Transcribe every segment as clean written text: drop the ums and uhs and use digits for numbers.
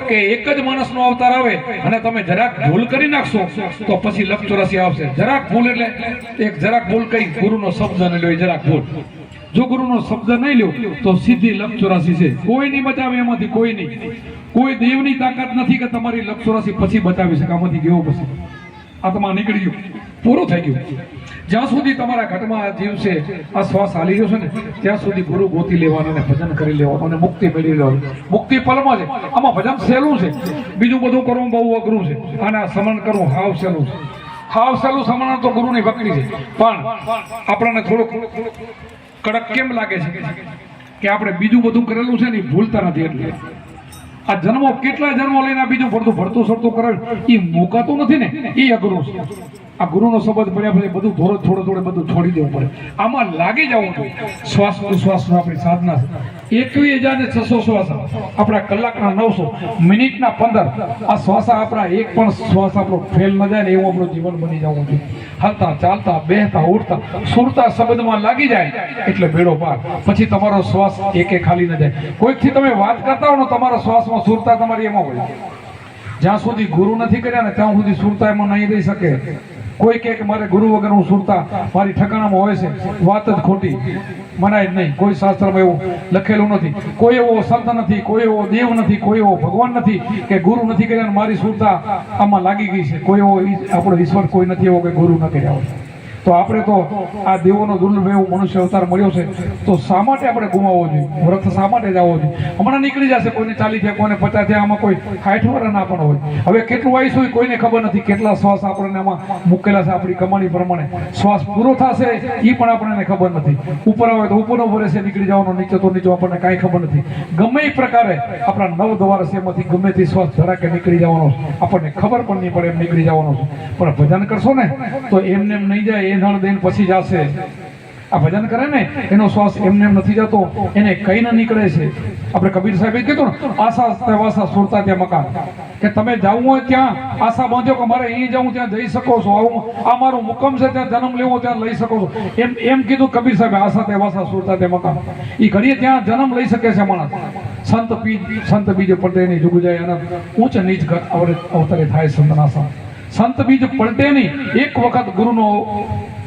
કે એક જ માણસનો અવતાર આવે અને તમે જરાક ભૂલ કરી નાખશો તો પછી લક્ષ 84 આવશે. જરાક ભૂલ એટલે એક જરાક ભૂલ કઈ ગુરુનો શબ્દ ન લ્યો, જરાક ભૂલ. જો ગુરુનો શબ્દ નહીં લ્યો તો સીધી લક્ષ 84 છે. કોઈ નહીં બચાવે એમાંથી, કોઈ નહીં. કોઈ દેવની તાકાત નથી કે તમારી લક્ષ 84 પછી બચાવી શકે. આમાંથી ગયો પછી આત્મા નીકળી ગયો, પૂરું થઈ ગયું. જ્યાં સુધી તમારા ઘટમાં જીવ છે, આ શ્વાસ હાલી રહ્યો છે ને, ત્યાં સુધી ગુરુ ગોતી લેવાનો અને ભજન કરી લેવાનું અને મુક્તિ મેળવી લેવાની. મુક્તિ પલમાં છે. આમાં ભજન સહેલું છે, બીજું બધું કરવું બહુ અઘરું છે. અને સમરણ કરવું હાવ સહેલું છે. હાવ સહેલું સમરણ તો ગુરુની ભક્તિ છે. પણ આપણને થોડુંક કડક કેમ લાગે છે કે આપણે બીજું બધું કરેલું છે ને એ ભૂલતા નથી. એટલે આ જન્મો કેટલા જન્મો લઈને બીજું ભરતું સરતું કરે એ મુકાતું નથી ને, એ અઘરું છે. આ ગુરુનો શબ્દ પડ્યા પછી બધું થોડે બધું છોડી દેવું પડે. આમાં લાગી જવું જોઈએ. શ્વાસ ઉશ્વાસનો આપણી સાધના છે. 21,600 શ્વાસ, આપણા કલાકના 900, મિનિટના 15. આ શ્વાસ આપણા એક પણ શ્વાસ આપણો ફેલ ન જાય ને એવું આપણું જીવન બની જવું જોઈએ. હાલતા ચાલતા બેહતા ઉઠતા સુરતા શબ્દમાં લાગી જાય એટલે બેડો પાર. પછી તમારો શ્વાસ એકે ખાલી ન જાય. કોઈકથી તમે વાત કરતા હો ને તમારા શ્વાસમાં સુરતા તમારી એમાં હોય. જ્યાં સુધી ગુરુ નથી કર્યા ને ત્યાં સુધી સુરતા એમાં નહીં રહી શકે. કોઈ કે મારે ગુરુ વગર હું સુરતા મારી ઠકાણામાં હોય છે, વાત જ ખોટી, મનાય જ નહીં. કોઈ શાસ્ત્રમાં એવું લખેલું નથી. કોઈ એવો સંત નથી, કોઈ એવો દેવ નથી, કોઈ એવો ભગવાન નથી કે ગુરુ નથી કર્યા ને મારી સુરતા આમાં લાગી ગઈ છે. કોઈ એવો આપણો ઈશ્વર કોઈ નથી એવો કે ગુરુ ન કર્યા હોય. તો આપણે તો આ દેવોનો દુર્લભ એવો મનુષ્ય અવતાર મળ્યો છે, તો શા માટે આપણે ગુમાવવો જોઈએ? વ્રત શા માટે જવો જોઈએ? હમણાં નીકળી જશે. કોઈને 40 થયા, કોઈને 50 થયા, આમાં કોઈ 60 વર્ષના પણ હોય. હવે કેટલું આયુષ હોય કોઈને ખબર નથી. કેટલા શ્વાસ આપણને આમાં મૂકેલા છે આપણી કમાણી પ્રમાણે. શ્વાસ પૂરો થશે એ પણ આપણને ખબર નથી. ઉપર આવે તો ઉપરનો ભરે છે, નીકળી જવાનો, નીચે તો નીચે, આપણને કાંઈ ખબર નથી. ગમે એ પ્રકારે આપણા 9 દ્વાર છે, એમાંથી ગમે તે શ્વાસ ધરાકે નીકળી જવાનો છે. આપણને ખબર પણ નહીં પડે એમ નીકળી જવાનો છે. પણ ભજન કરશો ને તો એમને એમ નહીં જાય. એ નળ દઈને પછી જશે. આ ભજન કરે ને એનો શ્વાસ એમને એમ નથી જતો, એને કઈ ન નીકળે છે. આપણે કબીર સાહેબે કીધું ને, આશા તેવાસા સુરતા ત્યાં મકાન, કે તમે જવું હોય ત્યાં આશા બાંધો કે મારે અહીં જવું ત્યાં જઈ શકો છો. આ મારું મુકમ છે, ત્યાં જન્મ લેવો ત્યાં લઈ શકો છો. એમ કીધું કબીર સાહેબે, આશા તેવાસા સુરતા ત્યાં મકાન. એ ઘડીએ ત્યાં જન્મ લઈ શકે છે માણસ. સંત બીજ પલટે નહીં, જુગ જાય અને ઊંચ નીચ અવતરે થાય સંતનાસા. સંત બીજ પલટે નહીં. એક વખત ગુરુનો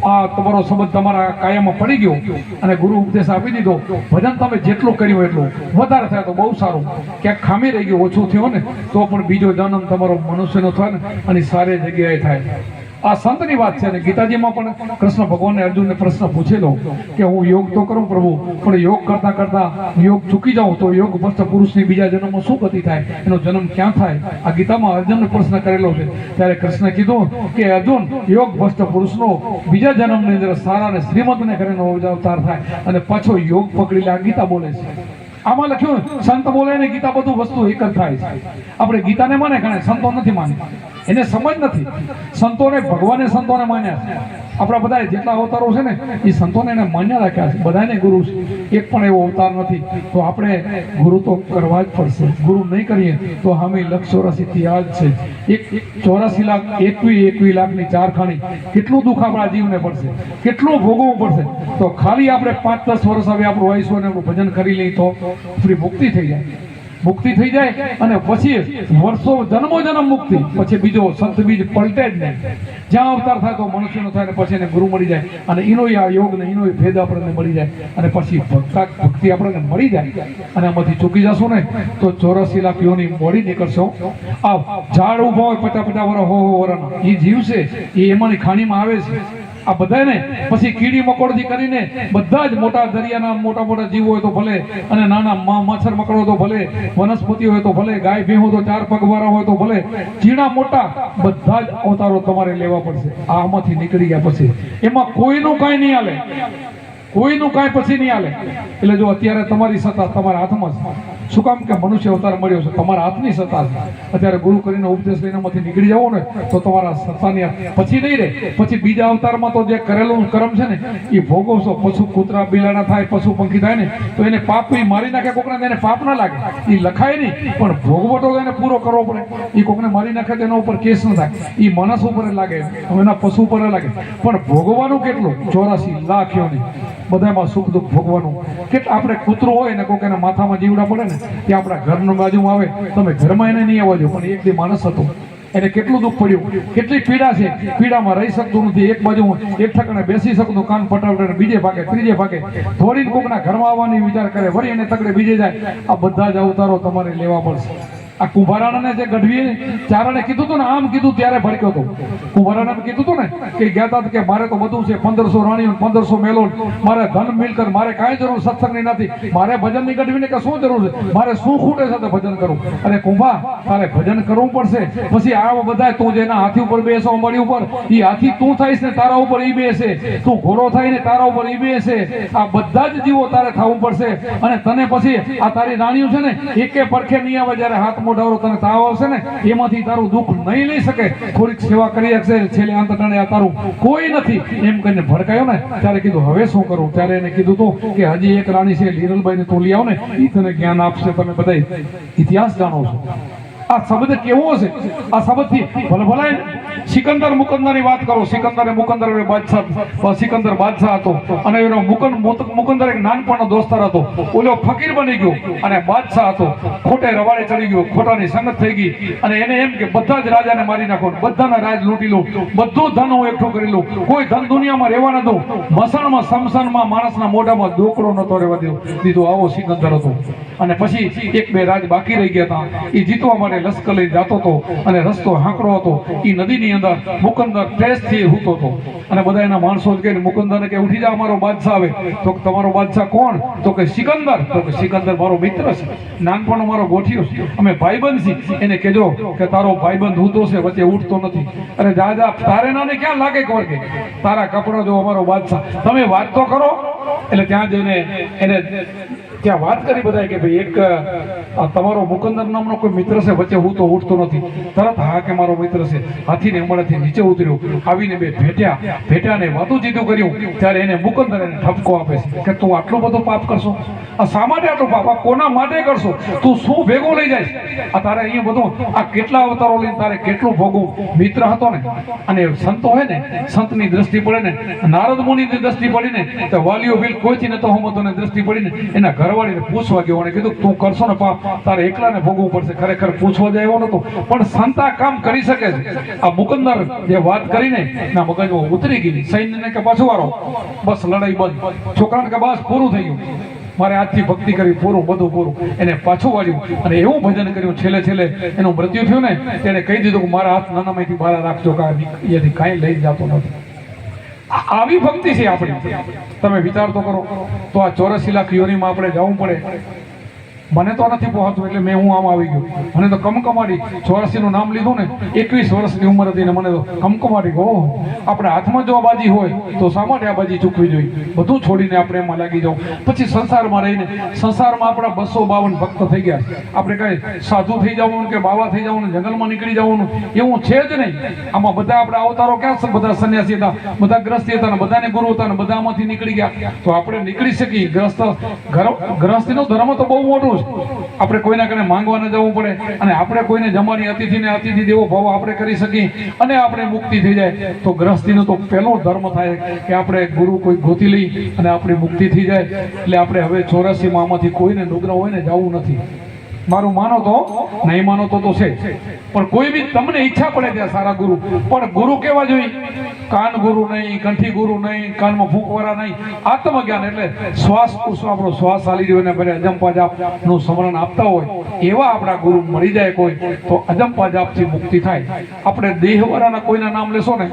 આ તમારો શબ્દ તમારા કાયમમાં પડી ગયો અને ગુરુ ઉપદેશ આપી દીધો, ભજન તમે જેટલું કર્યું એટલું વધારે થાય તો બહુ સારું. ક્યાંક ખામી રહી ગયું, ઓછું થયું ને તો પણ બીજો જન્મ તમારો મનુષ્યનો થાય ને અને સારી જગ્યાએ થાય. આ સંતની વાત છે. અને ગીતાજીમાં પણ કૃષ્ણ ભગવાનને અર્જુનને પ્રશ્ન પૂછેલો કે હું યોગ તો કરું પ્રભુ, પણ યોગ કરતા કરતા યોગ ચૂકી જાઉં તો યોગ ભ્રષ્ટ પુરુષની બીજા જન્મમાં શું ગતિ થાય? એનો જન્મ ક્યાં થાય? આ ગીતામાં અર્જુનને પ્રશ્ન કરેલો છે. ત્યારે કૃષ્ણે કીધું કે અર્જુન, યોગ ભ્રષ્ટ પુરુષનો બીજા જન્મની અંદર સારા અને શ્રીમંતને કરીને અવતાર થાય અને પાછો યોગ પકડી લે. આ ગીતા બોલે છે. આમાં લખ્યું સંત બોલે ને ગીતા બધું વસ્તુ એક જ થાય છે. આપણે ગીતાને માને ઘણા, સંતો નથી માને. એને સમજ નથી. સંતોને ભગવાને સંતોને માન્યા છે. આપણા બધા જેટલા અવતારો છે ને એ સંતોને એને માન્ય રાખ્યા છે. બધાને ગુરુ છે. એક પણ એવો અવતાર નથી. તો આપણે ગુરુ તો કરવા જ પડશે. ગુરુ નહીં કરીએ તો અમે લક્ષ 84 થી યાદ છે. 21 લાખની 4 ખાણી. કેટલું દુઃખ આપણા જીવને પડશે, કેટલું ભોગવવું પડશે. તો ખાલી આપણે 5-10 વર્ષ હવે આપણું આયુષ્ય ને આપણું ભજન કરી લઈએ તો આપણી મુક્તિ થઈ જાય. મુક્તિ થઈ જાય અને પછી વર્ષો જન્મો જન્મ મુક્તિ. પછી બીજો સંત બીજ પલટે જ નહીં. જ્યાં અવતાર થાય તો મનુષ્યનો થાય ને પછી એને ગુરુ મળી જાય અને એનો આ યોગ ને એનો ભેદ આપણને મળી જાય અને પછી ભક્તિ આપણને મળી જાય અને આમાંથી ચૂકી જશું ને તો 84 લાખ યોની મોડી નીકળશો. આ ઝાડ ઉભો હોય 50-50 વર્ષ હો વર્ષનો, એ જીવ છે એ એમાંની ખાણીમાં આવે છે. આ બધાને પછી કીડી મકોડથી કરીને બધા જ મોટા દરિયાના મોટા જીવો હોય તો ભલે અને નાના મચ્છર મકડો તો ભલે, વનસ્પતિ હોય તો ભલે, ગાય ભેંસો તો 4 પગવાળા હોય તો ભલે, ઝીણા મોટા બધા જ અવતારો તમારે લેવા પડશે. આમાંથી નીકળી ગયા પછી એમાં કોઈનું કાંઈ નહીં હાલે. કોઈનું કાંઈ પછી નહીં હાલે. એટલે જો અત્યારે તમારી સત્તા તમારા હાથમાં છે. શું કામ કે મનુષ્ય અવતાર મળ્યો છે, તમારા હાથની સત્તા છે. અત્યારે ગુરુ કરીને ઉપદેશ લઈને માંથી નીકળી જાવ ને તો તમારા સત્તાની પછી નહીં રહે. પછી બીજા અવતારમાં તો જે કરેલું કર્મ છે ને એ ભોગવશો. પશુ કૂતરા બિલાડા થાય, પશુ પંખી થાય ને તો એને પાપ મારી નાખે કોકને, એને પાપ ના લાગે, એ લખાય નહીં. પણ ભોગવટો એને પૂરો કરવો પડે. એ કોકને મારી નાખે તો એના ઉપર કેસ ન થાય. એ માણસ ઉપર લાગે, એના પશુ ઉપર લાગે. પણ ભોગવાનું કેટલું? 84 લાખ યોની. બધામાં સુખ દુઃખ ભોગવાનું. કે આપણે કૂતરો હોય ને કોક એના માથામાં જીવડા પડે ને ને તે આપણા ઘરની બાજુમાં આવે, તમે ઘરમાં એને નહીં આવવા દો, પણ એક દી માણસ હતો, એને કેટલું દુઃખ પડ્યું, કેટલી પીડા છે, પીડામાં રહી શકતું નથી, એક બાજુ એક ઠકાણે બેસી શકતું, કાન પટાવટે બીજે ભાગે ત્રીજે ભાગે થોડીને કોકના ઘરમાં આવવાની વિચાર કરે, વળી એને તકડે બીજે જાય. આ બધા જ અવતારો તમારે લેવા પડશે. આ કુંભારાણાને જે ગઢવીએ ચારણે કીધું હતું ને, આમ કીધું ત્યારે ભડક્યો હતો. કુંભારાણાને કીધું હતું ને કે ગયા હતા કે મારે તો બધું છે, 1500 રાણીઓ 1500 મેલો, મારે ધન મિલકત, મારે કાંઈ જરૂર સત્સંગની નથી, મારે ભજનની ગઢવીને કે શું જરૂર છે, મારે શું ખૂટે છે તો ભજન કરું. અરે કુંભા, તારે ભજન કરવું પડશે. પછી આ બધા તું જેના હાથી ઉપર બેસો, અંબાડી ઉપર, એ હાથી તું થઈશ ને તારા ઉપર ઈ બેસે, તું ઘોડો થાય ને તારા ઉપર ઈ બેસે. આ બધા જ જીવો તારે થવું પડશે. અને તને પછી આ તારી રાણીઓ છે ને એકે પડખે નહીં આવે, જ્યારે હાથ મોઢાવરો તને તાવ આવશે ને એમાંથી તારું દુઃખ નહીં લઈ શકે, થોડીક સેવા કરી શકશે, છેલ્લે અંત ટાણે આ તારું કોઈ નથી એમ કહીને ભડકાયો ને, ત્યારે કીધું હવે શું કરું. ત્યારે એને કીધું તું કે હજી એક રાણી છે લીરલબાઈ ને તું લઈ આવ ને, એ તને જ્ઞાન આપશે. તમે બધા ઇતિહાસ જાણો છો. આ શબ્દ કેવો છે, આ શબ્દથી ભલભલાય સિકંદર મુકંદરની વાત કરો. સિકંદર બાદશાહ, સિકંદર બાદશાહ હતો અને એનો મુકંદર એક નાનપણનો દોસ્તાર હતો. ઓલો ફકીર બની ગયો અને બાદશાહ હતો, ખોટે રવાડે ચડી ગયો, ખોટાની સંગત થઈ ગઈ અને એને એમ કે બધા જ રાજાને મારી નાખો, બધાના રાજ લૂંટી લઉં, બધું ધન હું એકઠું કરી લઉં, કોઈ ધન દુનિયામાં રહેવા ન દઉં. મસણમાં સમસણમાં માણસના મોઢામાં દોકડો નતો રહેવા દીધો. આવો સિકંદર હતો. અને પછી એક બે રાજ બાકી રહી ગયા હતા. એ જીતવા માટે લશ્કર લઈ જતો હતો અને રસ્તો હાંકડો હતો. એ નદીની અંદર મુકંદર ટ્રેસથી હૂતો હતો અને બધા એના માણસો કે મુકંદરને કે ઉઠી જા, અમારો બાદશાહ આવે. તો તમારો બાદશાહ કોણ? તો કે સિકંદર. તો કે સિકંદર મારો મિત્ર છે, નાનપણનો મારો ગોઠિયો છે, અમે ભાઈબંધ છીએ. એને કહેજો કે તારો ભાઈબંધ હૂતો છે, વચ્ચે ઉઠતો નથી. અરે દાદા, તારે નાને ક્યાં લાગે ખબર કે તારા કપડો જો અમારો બાદશાહ, તમે વાત તો કરો. એટલે ત્યાં જઈને એને ત્યાં વાત કરી બધા કે ભાઈ એક તમારો મુકંદર નામનો કોઈ મિત્ર છે, વચ્ચે હું તો ઉઠતો નથી. તરત હા કે મારો મિત્ર છે. હાથીને અંબાડેથી નીચે ઉતર્યો, આવીને બે ભેટ્યા ને વાતું જીતું કર્યું. ત્યારે એને મુકંદર એને ઠપકો આપે છે કે તું આટલું બધું પાપ કરશો? આ શા માટે આટલું પાપ? આ કોના માટે કરશો? તું શું ભેગો લઈ જાય? આ તારે અહીંયા બધું આ કેટલા અવતારો લઈને તારે કેટલું ભોગવું? મિત્ર હતો ને, અને સંતો હોય ને, સંતની દ્રષ્ટિ પડે ને, નારદ મુનિની દ્રષ્ટિ પડી ને, તો વાલીઓ બિલ કોઈથી નતો હમતોને દ્રષ્ટિ પડી ને, એના ઘરવાળીને પૂછવા ગયો અને કીધું તું કરશો ને પાપ, તારે એકલાને ભોગવવું પડશે. ખરેખર પૂછવા જાય એવો નતો, પણ સંતા કામ કરી શકે છે. આ મુકંદર જે વાત કરીને ના મગજમાં ઉતરી ગઈ. સૈન્યને કે પાછું વાળો, બસ લડાઈ બંધ. છોકરાને કે બસ પૂરું થઈ ગયું, મારે આજથી ભક્તિ કરી, પૂરું, બધું પૂરું. એને પાછું વાળ્યું અને એવું ભજન કર્યું. છેલ્લે એનું મૃત્યુ થયું ને, તેને કહી દીધું કે મારા હાથ નાનામાંથી બહાર રાખજો, અહીંયાથી કાંઈ લઈ જતો નથી. આવી ભક્તિ છે આપણી. તમે વિચાર તો કરો. તો આ 84 લાખ યોનીમાં આપણે જવું પડે. મને તો નથી પહોંચવું એટલે મેં હું આમ આવી ગયો. મને તો કમકમાડી 84 નું નામ લીધું ને, 21 વર્ષની ઉંમર હતી ને મને તો કમકમાડી ગયો. આપણે હાથમાં જો આ બાજી હોય તો શા માટે આ બાજી ચૂકવી જોઈએ? બધું છોડીને આપણે એમાં લાગી જાવ. પછી સંસારમાં રહીને, સંસારમાં આપણા 252 ભક્ત થઈ ગયા. આપણે કઈ સાધુ થઈ જવાનું કે બાવા થઈ જવાનું, જંગલમાં નીકળી જવાનું એવું છે જ નહીં. આમાં બધા આપણા અવતારો ક્યાં છે? બધા સંન્યાસી હતા, બધા ગ્રસ્તી હતા, બધાને ગુરુ હતા, ને બધા આમાંથી નીકળી ગયા. તો આપણે નીકળી શકીએ. ગ્રસ્તીનો ધર્મ તો બહુ મોટું છે. આપણે કોઈના કને માંગવા ન જવું પડે અને આપણે કોઈને જમાડી અતિથિને અતિથિ દેવો ભાવ આપણે કરી શકીએ અને આપણે મુક્તિ થઈ જાય. તો ગ્રસ્તીનો તો પહેલો ધર્મ થાય કે આપણે ગુરુ કોઈ ગોતી લઈ અને આપણી મુક્તિ થઈ જાય. એટલે આપણે હવે 84 માં આમાંથી કોઈને નુગ્રહ હોય ને જવું નથી. મારું માનો તો નહીં, માનો તો છે, પણ કોઈ બી તમને ઈચ્છા પડે ત્યાં સારા ગુરુ. પણ ગુરુ કેવા જોઈએ? કાન ગુરુ નહીં, કંઠી ગુરુ નહીં, કાનમાં ફૂંકવાળા નહીં. આત્મજ્ઞાન એટલે શ્વાસ આપણો શ્વાસ ચાલી રહ્યો ને ભલે અજંપા જાપનું સ્મરણ આપતા હોય એવા આપણા ગુરુ મળી જાય કોઈ, તો અજંપા જાપથી મુક્તિ થાય. આપણે દેહવાળાના કોઈના નામ લેશો ને,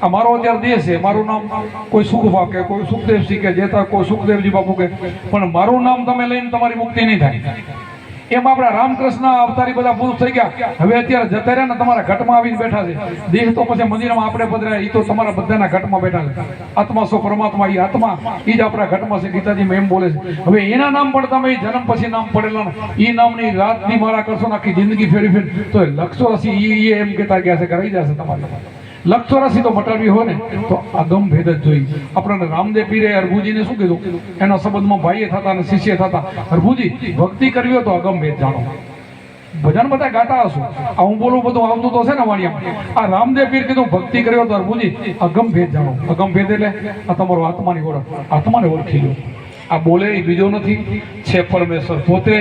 આ મારો અત્યારે દેહ છે, મારું નામ કોઈ સુખભા કે કોઈ સુખદેવસિંહ કે જેતા કોઈ સુખદેવજી બાપુ કે, પણ મારું નામ તમે લઈને તમારી મુક્તિ નહીં થાય. એમ આપણા રામકૃષ્ણ અવતારી બધા પુરુષ થઈ ગયા, હવે અત્યારે જતા રહ્યા ને તમારા ઘટમાં આવીને બેઠા છે. દેહ તો પછી મંદિરમાં આપણે પધરાય, એ તો તમારા બધાના ઘટમાં બેઠા છે. આત્મા સો પરમાત્મા, એ આત્મા એ જ આપણા ઘટમાં છે. ગીતાજીમાં એમ બોલે છે. હવે એના નામ પણ તમે જન્મ પછી નામ પડેલા એ નામની રાતની માળા કરશો ને આખી જિંદગી ફેરી તો 184 એમ કહેતા ગયા છે કે રહી જશે તમારે. 184 તો મટાડવી હોય ને તો અગમ ભેદ જ જોઈએ. આપણને રામદેવ પીરે હરભુજીને શું કીધું? એના સંબંધમાં ભાઈએ થતા અને શિષ્ય થતા, હરભુજી ભક્તિ કરવી હોય તો અગમ ભેદ જાણો. ભજન બધા ગાતા હશો, આ હું બોલું બધું આવતું તો છે ને વાણિયામાં. આ રામદેવ પીર કીધું ભક્તિ કરવી હોય તો હરભુજી અગમ ભેદ જાણો. અગમ ભેદ એટલે આ તમારો આત્માની ઓળખ, આત્માને ઓળખી લો. આ બોલે એ બીજો નથી, છે પરમેશ્વર પોતે.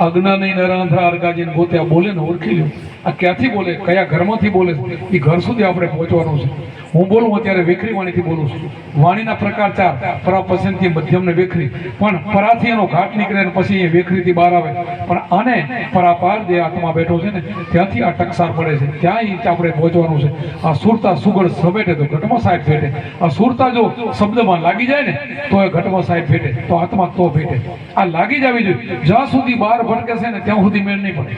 અજ્ઞાની નરાંધરા અરગાજીને પોતે આ બોલે ને ઓળખી લો. આ ક્યાંથી બોલે, કયા ઘરમાંથી બોલે એ ઘર સુધી આપણે પહોંચવાનું છે. હું બોલું અત્યારે વેખરી વાણીથી બોલું છું. વાણીના પ્રકાર ચાર: પરા, પસંદથી, મધ્યમ ને વેખરી. પણ પરાથી એનો ઘાટ નીકળે ને પછી એ વેખરીથી બહાર આવે. પણ આને પરાપાર જે આત્મા બેઠો છે ને ત્યાંથી આ ટકસાર પડે છે, ત્યાં આપણે પહોંચવાનું છે. આ સુરતા સુગળ સમેટે તો ઘટમાં સાહેબ ભેટે. આ સુરતા જો શબ્દમાં લાગી જાય ને તો એ ઘટમાં સાહેબ ભેટે, તો આત્મા તો ભેટે. આ લાગી જવી જોઈએ. જ્યાં સુધી બહાર ભટકે છે ને ત્યાં સુધી મેળ નહીં પડે.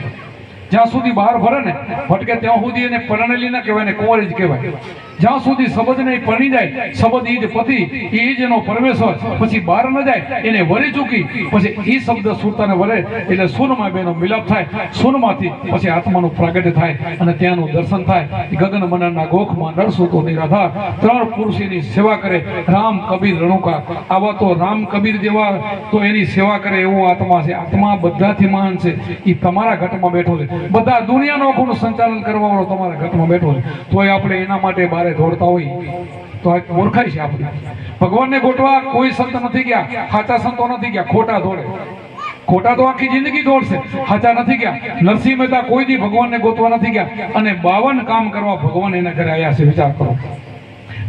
જ્યાં સુધી બહાર ભરે ને ભટકે ત્યાં સુધી એને પરણેલી ના કહેવાય ને કુંવરી જ કહેવાય. જ્યાં સુધી શબ્દ નહીં પરણી જાય, શબ્દ ઈ જ પતિ, એ જ એનો પરમેશ્વર, પછી બહાર ન જાય એને વરી ચૂકી, પછી એ શબ્દ સુરતાને વરે એટલે શૂનમાં બેનો મિલાપ થાય. શૂનમાંથી પછી આત્માનું પ્રાગટ્ય થાય અને ત્યાંનું દર્શન થાય. ગગન મનના ગોખમાં નરસુતો નિરાધાર, ત્રણ પુરુષની સેવા કરે. રામ કબીર રણુકા, આવા તો રામ કબીર જેવા તો એની સેવા કરે એવો આત્મા છે. આત્મા બધાથી મહાન છે. એ તમારા ઘટમાં બેઠો છે. બધા દુનિયાનું આખું સંચાલન કરવા વાળો તમારા ઘટમાં બેઠો છે. તોય આપણે એના માટે બારે દોડતા હોય તો આ મૂર્ખાઈ છે આપણી. ભગવાનને ગોતવા કોઈ સંત નથી ગયા, સાચા સંતો નથી ગયા, ખોટા દોડે. ખોટા તો આખી જિંદગી દોડશે, સાચા નથી ગયા. નરસિંહ મહેતા કોઈ દી ભગવાનને ગોતવા નથી ગયા અને 52 કામ કરવા ભગવાન એના ઘરે આવ્યા છે. વિચાર કરો.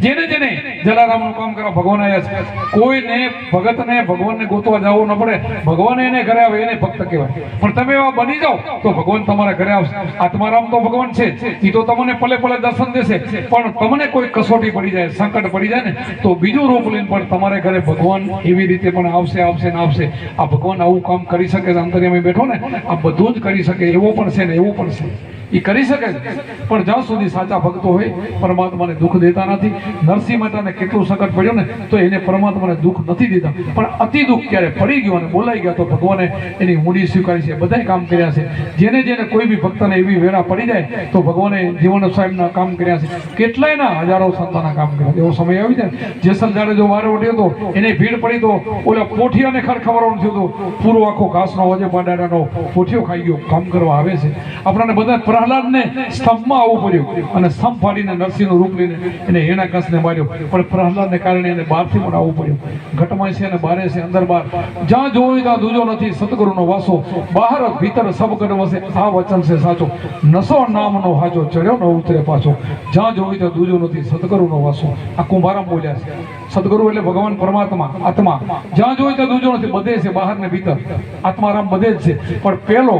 જેને જેને જલારામનું કામ કરવા ભગવાન આવ્યા છે. કોઈને ભગતને ભગવાનને ગોતવા જવું ન પડે. ભગવાન એને ઘરે આવે એને ભક્ત કહેવાય. પણ તમે એવા બની જાઓ તો ભગવાન તમારા ઘરે આવશે. આત્મારામ તો ભગવાન છે, એ તો તમને પલે પલે દર્શન દેશે. પણ તમને કોઈ કસોટી પડી જાય, સંકટ પડી જાય ને તો બીજું રૂપ લઈને પણ તમારે ઘરે ભગવાન એવી રીતે પણ આવશે આવશે ને આવશે. આ ભગવાન આવું કામ કરી શકે છે. અંતર્યામી બેઠો ને આ બધું જ કરી શકે એવો પણ છે ને એવું પણ છે. એ કરી શકે છે. પણ જ્યાં સુધી સાચા ભક્તો હોય પરમાત્માને દુઃખ દેતા નથી. નરસિંહ મહેતાને કેટલું સંકટ પડ્યું ને તો એને પરમાત્માને દુઃખ નથી દેતા. પણ અતિ દુઃખ ક્યારે પડી ગયું અને બોલાઈ ગયા તો ભગવાને એની મૂડી સ્વીકારી છે. બધાય કામ કર્યા છે. જેને જેને કોઈ બી ભક્તને એવી વેળા પડી જાય તો ભગવાને જીવન સાહેબના કામ કર્યા છે. કેટલાયના હજારો સંતોના કામ કર્યા. એવો સમય આવી જાય. જેસલ જાડેજો વારે ઉઠ્યો તો એને ભીડ પડી તો ઓલા પોઠિયાને ખબર થયું તો પૂરો આખો ઘાસનો વજે પાડાનો પોઠિયો ખાઈ ગયો. કામ કરવા આવે છે. આપણને બધા પ્રહલાદને સ્તંભમાં આવવું પડ્યું અને સ્તંભ ફાડીને નરસિંહનું રૂપ લઈને એને હિરણ્યકશને માર્યો. પણ પ્રહલાદને કારણે એને બહારથી પણ આવવું પડ્યું. ઘટમાં છે અને બારે છે, અંદર બાર. જ્યાં જોયું ત્યાં દૂજો નથી, સતગુરુનો વાસો. બહાર ભીતર સબ ગઢ વસે, આ વચન છે સાચો. નસો નામનો હાજો, ચડ્યો ન ઉતરે પાછો. જ્યાં જોયું ત્યાં દૂજો નથી, સતગુરુનો વાસો. આ કુંભારામ બોલ્યા છે. સદગુરુ એટલે ભગવાન પરમાત્મા, આત્મા. જ્યાં જોયું ત્યાં દૂજો નથી, બધે છે, બહાર ને ભીતર. આત્મારામ બધે જ છે. પણ પેલો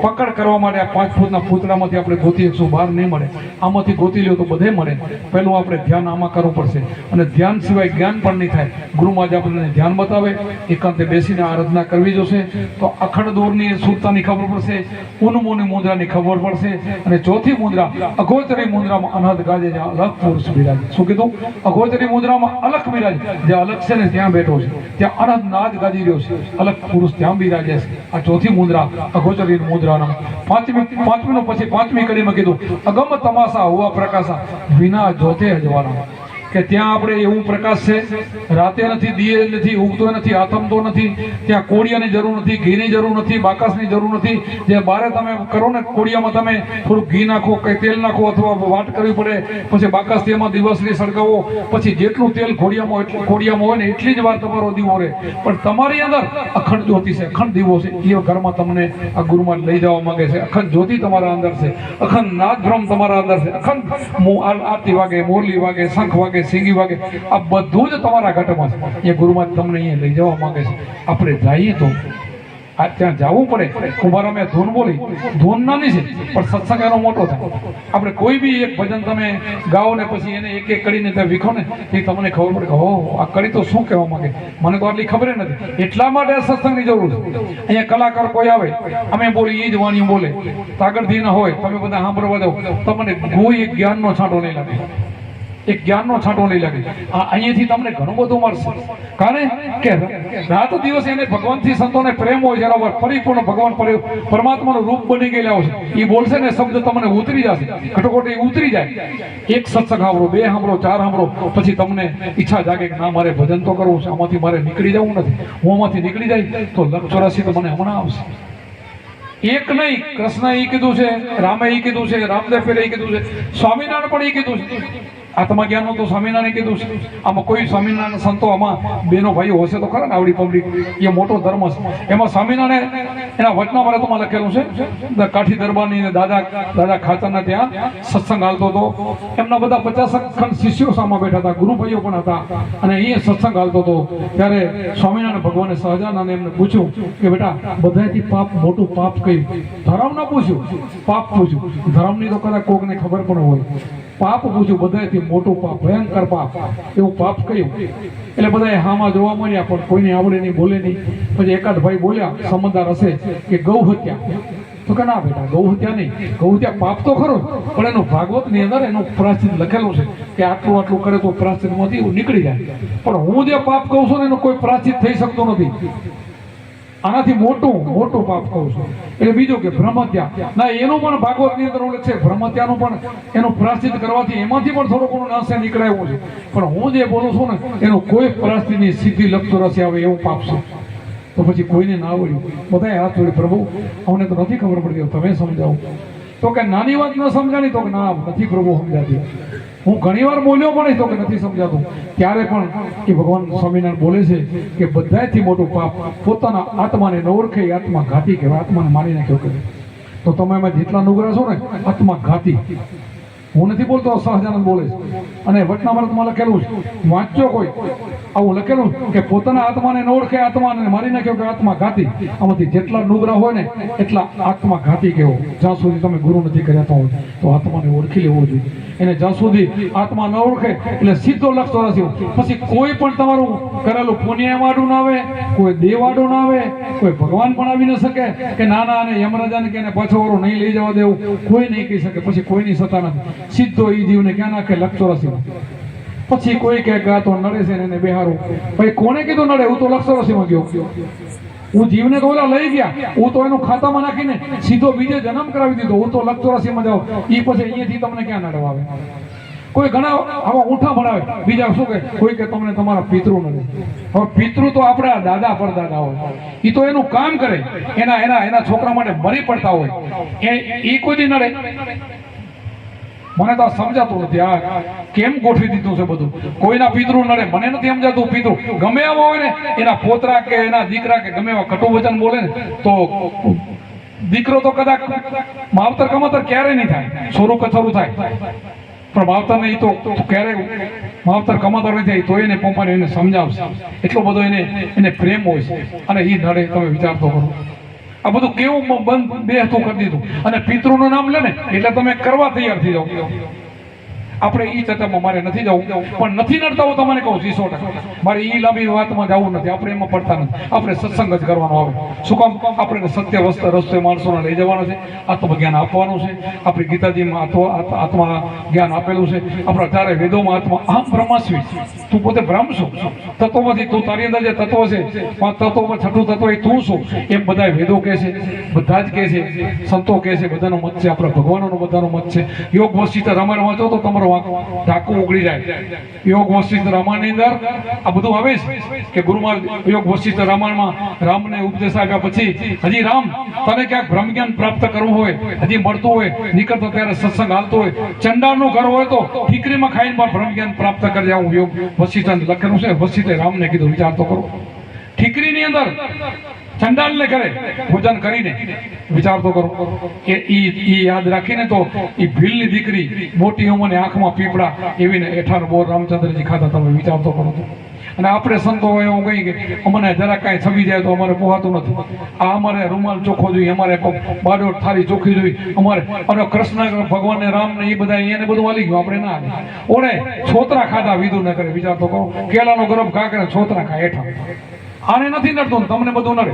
પકડ કરવા માટે આ 5 ફૂટના પૂતળામાંથી આપણે ગોતી શકશું, બહાર નહીં મળે. આમાંથી ગોતી લ્યો તો બધે મળે. પહેલું આપણે ધ્યાન આમાં કરવું પડશે અને ધ્યાન સિવાય જ્ઞાન પણ નહીં થાય. ગુરુમાં જ આપણને ધ્યાન બતાવે, એકાંતે બેસીને આરાધના કરવી જોશે તો અખંડ દૂરની સુરતાની ખબર પડશે, ઉન્મોની મુદ્રાની ખબર પડશે. અને ચોથી મુદ્રા અઘોતરી મુદ્રામાં અનહદ ગાજે, જ્યાં અલગ પુરુષ બિરાજે. શું કીધું? અઘોતરી મુદ્રામાં અલગ બિરાજે. જે અલગ છે ને ત્યાં બેઠો છે, ત્યાં અનહદ નાદ ગાજી રહ્યો છે. અલગ પુરુષ ત્યાં બિરાજે છે. આ ચોથી મુદ્રા અઘોતરી મુદ્રાના. પાંચમીનું પછી 5મી કડીમાં કીધું અગમ તમાસા હુઆ પ્રકાશા, વિના જોતે અજવાળા. કે ત્યાં આપણે એવું પ્રકાશ છે, રાતે નથી, દિયે નથી, ઉગતો નથી, આથમતો નથી. ત્યાં કોળિયાની જરૂર નથી, ઘીની જરૂર નથી, બાકસની જરૂર નથી. જે બારે તમે કરો ને કોળિયામાં તમે થોડું ઘી નાખો, કઈ તેલ નાખો અથવા વાટ કરવી પડે, પછી બાકસથી એમાં દિવસની સળગાવો, પછી જેટલું તેલ કોળિયામાં હોય ને એટલી જ વાર તમારો દીવો રહે. પણ તમારી અંદર અખંડ જ્યોતિ છે, અખંડ દીવો છે. એ ઘરમાં તમને આ ગુરુમાં લઈ જવા માંગે છે. અખંડ જ્યોતિ તમારા અંદર છે, અખંડ નાદ બ્રહ્મ તમારા અંદર છે, અખંડ આરતી વાગે, મોરલી વાગે, શંખ વાગે, સિંગી વાગે. આ બધું જ તમારા ઘટમાં છે. એ ગુરુમાં તમને અહીંયા લઈ જવા માંગે છે. આપણે જઈએ તો આ ત્યાં જવું પડે. કુંભારામે ધૂન બોલી, ધૂન નાની છે પણ સત્સંગ એનો મોટો થાય. આપણે કોઈ બી એક ભજન તમે ગાઓ ને પછી એને એક એક કરીને ત્યાં વીખો ને એ તમને ખબર પડે કે હો આ કડી તો શું કહેવા માંગે, મને તો આટલી ખબર નથી. એટલા માટે આ સત્સંગની જરૂર છે. અહીંયા કલાકાર કોઈ આવે, અમે બોલી એ જ વાણીઓ બોલે, આગળથી ના હોય, તમે બધા સાંભળવા જાઓ, તમને કોઈ એક જ્ઞાનનો છાંટો નહીં લાગે, એક જ્ઞાનનો છાંટો નહીં લાગે. અહીંયાથી તમને ઘણું બધું મળશે. કારણ કે રાત દિવસ એને ભગવાનથી સંતોને પ્રેમ હોય, જરા પરિપૂર્ણ ભગવાન પરમાત્માનું રૂપ બની ગયેલા હોય છે. એ બોલશે ને શબ્દ તમને ઉતરી જશે, ઘટોઘટ એ ઉતરી જાય. એક સત્સંગ સાંભળો, 2 સાંભળો, 4 સાંભળો, પછી તમને ઈચ્છા જાગે કે ના મારે ભજન તો કરવું છે, આમાંથી મારે નીકળી જવું નથી. હું આમાંથી નીકળી જાય તો 84 તો મને હમણાં આવશે. એક નહીં, કૃષ્ણ એ કીધું છે, રામે એ કીધું છે, રામદેવ પેલે એ કીધું છે, સ્વામિનારાયણ પણ એ કીધું છે. આત્મજ્ઞાનનું તો સ્વામિનારાયણે કીધું છે. આમાં કોઈ સ્વામિનારાયણ સંતો આમાં બેનો ભાઈઓ હશે તો ખરા ને આવડી પબ્લિક, એ મોટો ધર્મ છે. એમાં સ્વામિનારાયણ એના વચનામૃતમાં લખેલું છે, કાઠી દરબારની ને દાદા ખાચરના ત્યાં સત્સંગ હાલતો હતો. એમના બધા 50 ખંડ શિષ્યો સામે બેઠા હતા, ગુરુ ભાઈઓ પણ હતા, અને અહીંયા સત્સંગ હાલતો હતો. ત્યારે સ્વામિનારાયણ ભગવાને સહજાનંદ એમને પૂછ્યું કે બેટા બધાથી પાપ મોટું પાપ કયું? ધર્મ ના પૂછ્યું, પાપ પૂછ્યું. ધર્મની તો કદાચ કોકને ખબર પણ હોય. પાપ પૂછ્યું, બધાથી મોટું પાપ, ભયંકર પાપ, એવું પાપ કયું? એટલે બધાએ હામાં જોવા મળ્યા, પણ કોઈને આવડે નહીં, બોલે નહીં. પછી એકાદ ભાઈ બોલ્યા, સમજદાર હશે, કે ગૌ હત્યા. તો કે ના બેટા, ગૌ હત્યા નહીં, ગૌ હત્યા પાપ તો ખરો, પણ એનું ભાગવતની અંદર એનું પ્રાયશ્ચિત લખેલું છે કે આટલું આટલું કરે તો પ્રાયશ્ચિતમાંથી નીકળી જાય. પણ હું જે પાપ કહું છું ને એનું કોઈ પ્રાયશ્ચિત થઈ શકતું નથી. આનાથી મોટું પાપ કહું છું. એટલે બીજું કે બ્રહ્મત્યા, ના એનું પણ ભાગવતની અંદર ઉલ્લેખ છે. બ્રહ્મત્યાનું પણ એનું પ્રાયશ્ચિત કરવાથી એમાંથી પણ થોડું ઘણું નાશે નીકળાયું છે. પણ હું જે બોલું છું ને એનું કોઈ પ્રાયશ્ચિતની સીધી લખતો રસી આવે એવું પાપ છે. તો પછી કોઈને ના આવડ્યું, બધાએ હાથ જોડી, પ્રભુ અમને તો નથી ખબર પડતી, તમે સમજાવો. તો કે નાની વાત ન સમજાણી, તો કે ના નથી પ્રભુ સમજાતી. હું ઘણી વાર બોલ્યો પણ તો કે નથી સમજાતું. ત્યારે પણ એ ભગવાન સ્વામિનારાયણ બોલે છે કે બધાથી મોટું પાપ પોતાના આત્માને ન ઓળખે, આત્મા ઘાતી કહેવાય. આત્માને મારી નાખ્યો કે તો તમે એમાં જેટલા નુગરા છો ને આત્મા ઘાતી. હું નથી બોલતો, સહજાનંદ બોલે છે. અને વચનામૃતમાં લખેલું છે, વાંચજો કોઈ આવું લખેલું કે પોતાના આત્માને ન ઓળખે, આત્માને મારી નાખ્યો કે આત્મા ઘાતી. આમાંથી જેટલા નુગરા હોય ને એટલા આત્મા ઘાતી કહેવો. જ્યાં સુધી તમે ગુરુ નથી કર્યા હોય તો આત્માને ઓળખી લેવો જોઈએ. એને જ્યાં સુધી આત્મા ન ઓળખે એટલે સીધો લખતો નથી. પછી કોઈ પણ તમારું કરેલું પુણ્ય વાળું ના આવે, કોઈ દેવ વાળું ના આવે, કોઈ ભગવાન પણ આવી ન શકે કે ના ના અને યમરાજાને કે પાછો વાળું નહીં લઈ જવા દેવું, કોઈ નહીં કહી શકે. પછી કોઈની સત્તા નથી. સીધો એ જીવને ક્યાં નાખે? લક્ષોરાશી. પછી કોઈ કે ગાતો નડે છે ને એને બેહારું. ભાઈ કોને કીધું નડે? હું તો લક્ષોરાશીમાં ગયો. હું જીવને તો ઓલા લઈ ગયા, હું તો એનું ખાતામાં નાખીને સીધો બીજે જન્મ કરાવી દીધો. હું તો લક્ષોરાશીમાં જાઉં. એ પછી અહીંયાથી તમને ક્યાં નડવા આવે? કોઈ ઘણા આવા ઊંઠા ભણાવે. બીજા શું કે કોઈ કે તમને તમારા પિતૃ નડે. હવે પિતૃ તો આપણા દાદા પરદાદા હોય, એ તો એનું કામ કરે, એના છોકરા માટે મરી પડતા હોય. એ કોઈ દી નડે? મને તો સમજાતું નથી આ કેમ ગોઠવી દીધું છે બધું. કોઈના પિતૃ નડે, મને નથી સમજાતું. પિતૃ ગમે એવા હોય ને, એના પોતરા કે એના દીકરા કે ગમે એવા કટુ વચન બોલે ને તો દીકરો તો કદાચ માવતર કમાતર ક્યારે નહીં થાય, છોરું કછોરું થાય. પણ માવતર ને તો ક્યારે માવતર કમાતર નહીં થાય તો એને પપ્પાને એને સમજાવશે. એટલો બધો એને પ્રેમ હોય છે. અને એ નડે, તમે વિચાર તો કરો. આ બધું કેવું બંધ બેહતું કરી દીધું. અને પિતૃનું નામ લે ને એટલે તમે કરવા તૈયાર થઈ જાઓ. આપણે ઈ ચર્ચામાં મારે નથી જવું, પણ નથી નડતા હું તમને કહું 100%. મારે ઈ લાંબી વાતમાં જવું નથી. આપણે એમાં પડતા નથી. આપણે સત્સંગ જ કરવાનો આવે. શું કામ? આપણે સત્ય રસ્તે માણસોને લઈ જવાનો છે, આત્મજ્ઞાન આપવાનું છે. આપણી ગીતાજીમાં આત્મા જ્ઞાન આપેલું છે. આપણા ચારે વેદોમાં આત્મા આમ બ્રહ્માસ્મી. તું પોતે બ્રહ્મ છું. તત્વોમાંથી તું, તારી અંદર જે તત્વો છે 5 તત્વોમાં 6ઠું તત્વ એ તું છું. એમ બધા વેદો કહે છે, બધા જ કહે છે, સંતો કહે છે. બધાનો મત છે, આપણા ભગવાનોનો બધાનો મત છે. યોગ વસિષ્ઠ રામાયણ વાંચો તો તમારો ઢાકું ઉગડી જાય. યોગ વસિષ્ઠ રામાયણની અંદર આ બધું આવે છે કે ગુરુમાં યોગ વસિષ્ઠ રામાયણમાં રામને ઉપદેશ આપ્યા પછી હજી રામ તને ક્યાંક બ્રહ્મ જ્ઞાન પ્રાપ્ત કરવું હોય, હજી મળતું હોય, નીકળતો ત્યારે સત્સંગ હાલતો હોય, ચંડાળનું ઘર હોય તો ઠીકરીમાં ખાઈને પણ બ્રહ્મ જ્ઞાન પ્રાપ્ત કરી જાઉં. યોગ વસિષ્ઠ લખેલું છે. વસિષ્ઠે રામને કીધું, વિચાર તો કરો. ઠીકરીની અંદર ચંડાલને કરે ભોજન કરીને, વિચાર તો કરો. કે ઈ યાદ રાખીને તો ઈ ભીલની દીકરી મોટી ઉંમરની આંખમાં પીપળા એવીને એઠાનો બોર રામચંદ્રજી ખાતા. તમે વિચાર તો કરો. અને આપણે સંતો એવું કહી કે અમને જરા કાંઈ છબી જાય તો અમારે પોહાતું નથી. આ અમારે રૂમાલ ચોખ્ખો જોઈએ, અમારે બાડોટ થાળી ચોખ્ખી જોઈએ, અમારે અને કૃષ્ણ ભગવાન ને રામ ને એ બધા એને બધું વાલી ગયું. આપણે ના હાલે. ઓને છોતરા ખાધા વિધું ન કરે. વિચાર તો કરો. કેળાનો ગરમ ખા કરે, છોતરા ખાય હેઠા. આને નથી નડતું, તમને બધું નડે.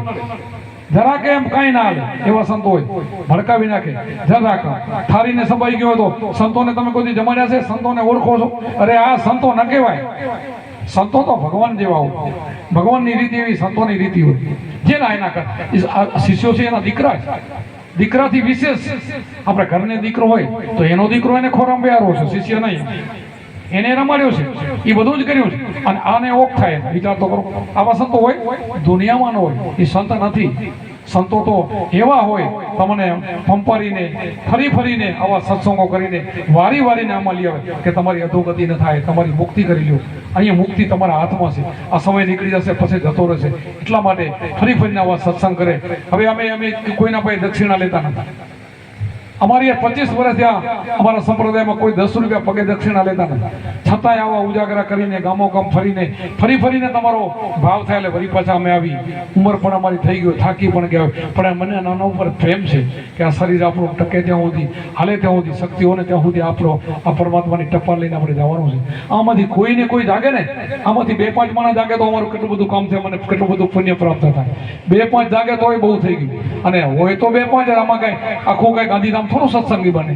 જરા કે એમ કઈ ના હાલે એવા સંતો હોય, ભડકાવી નાખે. જરા થારીને સંભાઈ ગયો તો સંતોને તમે કોઈ જમાડ્યા છે? સંતોને ઓળખો છો? અરે આ સંતો ન કહેવાય. સંતો તો ભગવાન જેવા હોય. ભગવાનની રીતિ એવી, સંતોની રીતિ હોય. જેના એના શિષ્યો છે એના દીકરા છે. દીકરાથી વિશેષ આપણે ઘરને દીકરો હોય તો એનો દીકરો એને ખોરામ બેહારો છે, શિષ્ય નહીં. એને રમાડ્યો છે, એ બધું જ કર્યું છે. અને આને ઓખ થાય. વિચાર તો કરો. આવા સંતો હોય દુનિયામાં ન હોય. એ સંત નથી. સંતો તો એવા હોય તમને પંપારીને ફરી ફરીને આવા સત્સંગો કરીને વારી વારીને આમાં લઈ આવે કે તમારી અધોગતિ ન થાય, તમારી મુક્તિ કરી લો. અહીંયા મુક્તિ તમારા હાથમાં છે. આ સમય નીકળી જશે પછી જતો રહેશે. એટલા માટે ફરી ફરીને આવા સત્સંગ કરે. હવે અમે કોઈના પાસે દક્ષિણા લેતા નથી. અમારી 25 વર્ષ થયા અમારા સંપ્રદાયમાં કોઈ 10 રૂપિયા પગે દક્ષિણા લેતા નથી. છતાંય આવા ઉજાગરા કરીને ગામો ગામ ફરી ફરીને તમારો ભાવ થાય એટલે વળી પાછા અમે આવી. ઉંમર પણ અમારી થઈ ગયો, થાકી પણ ગયા પણ મને નાના ઉપર પ્રેમ છે કે આ શરીર આપણું ટકે ત્યાં સુધી, હાલે ત્યાં સુધી, શક્તિઓને ત્યાં સુધી આપણો આ પરમાત્માની ટપાલ લઈને આપણે જવાનું છે. આમાંથી કોઈને કોઈ જાગે ને, આમાંથી 2-5 માણસ જાગે તો અમારું કેટલું બધું કામ થાય, મને કેટલું બધું પુણ્ય પ્રાપ્ત થાય. 2-5 જાગે તોય બહુ થઈ ગયું. અને હોય તો 2-5, આમાં કઈ આખું કઈ ગાંધીધામ થોડું સત્સંગી બને.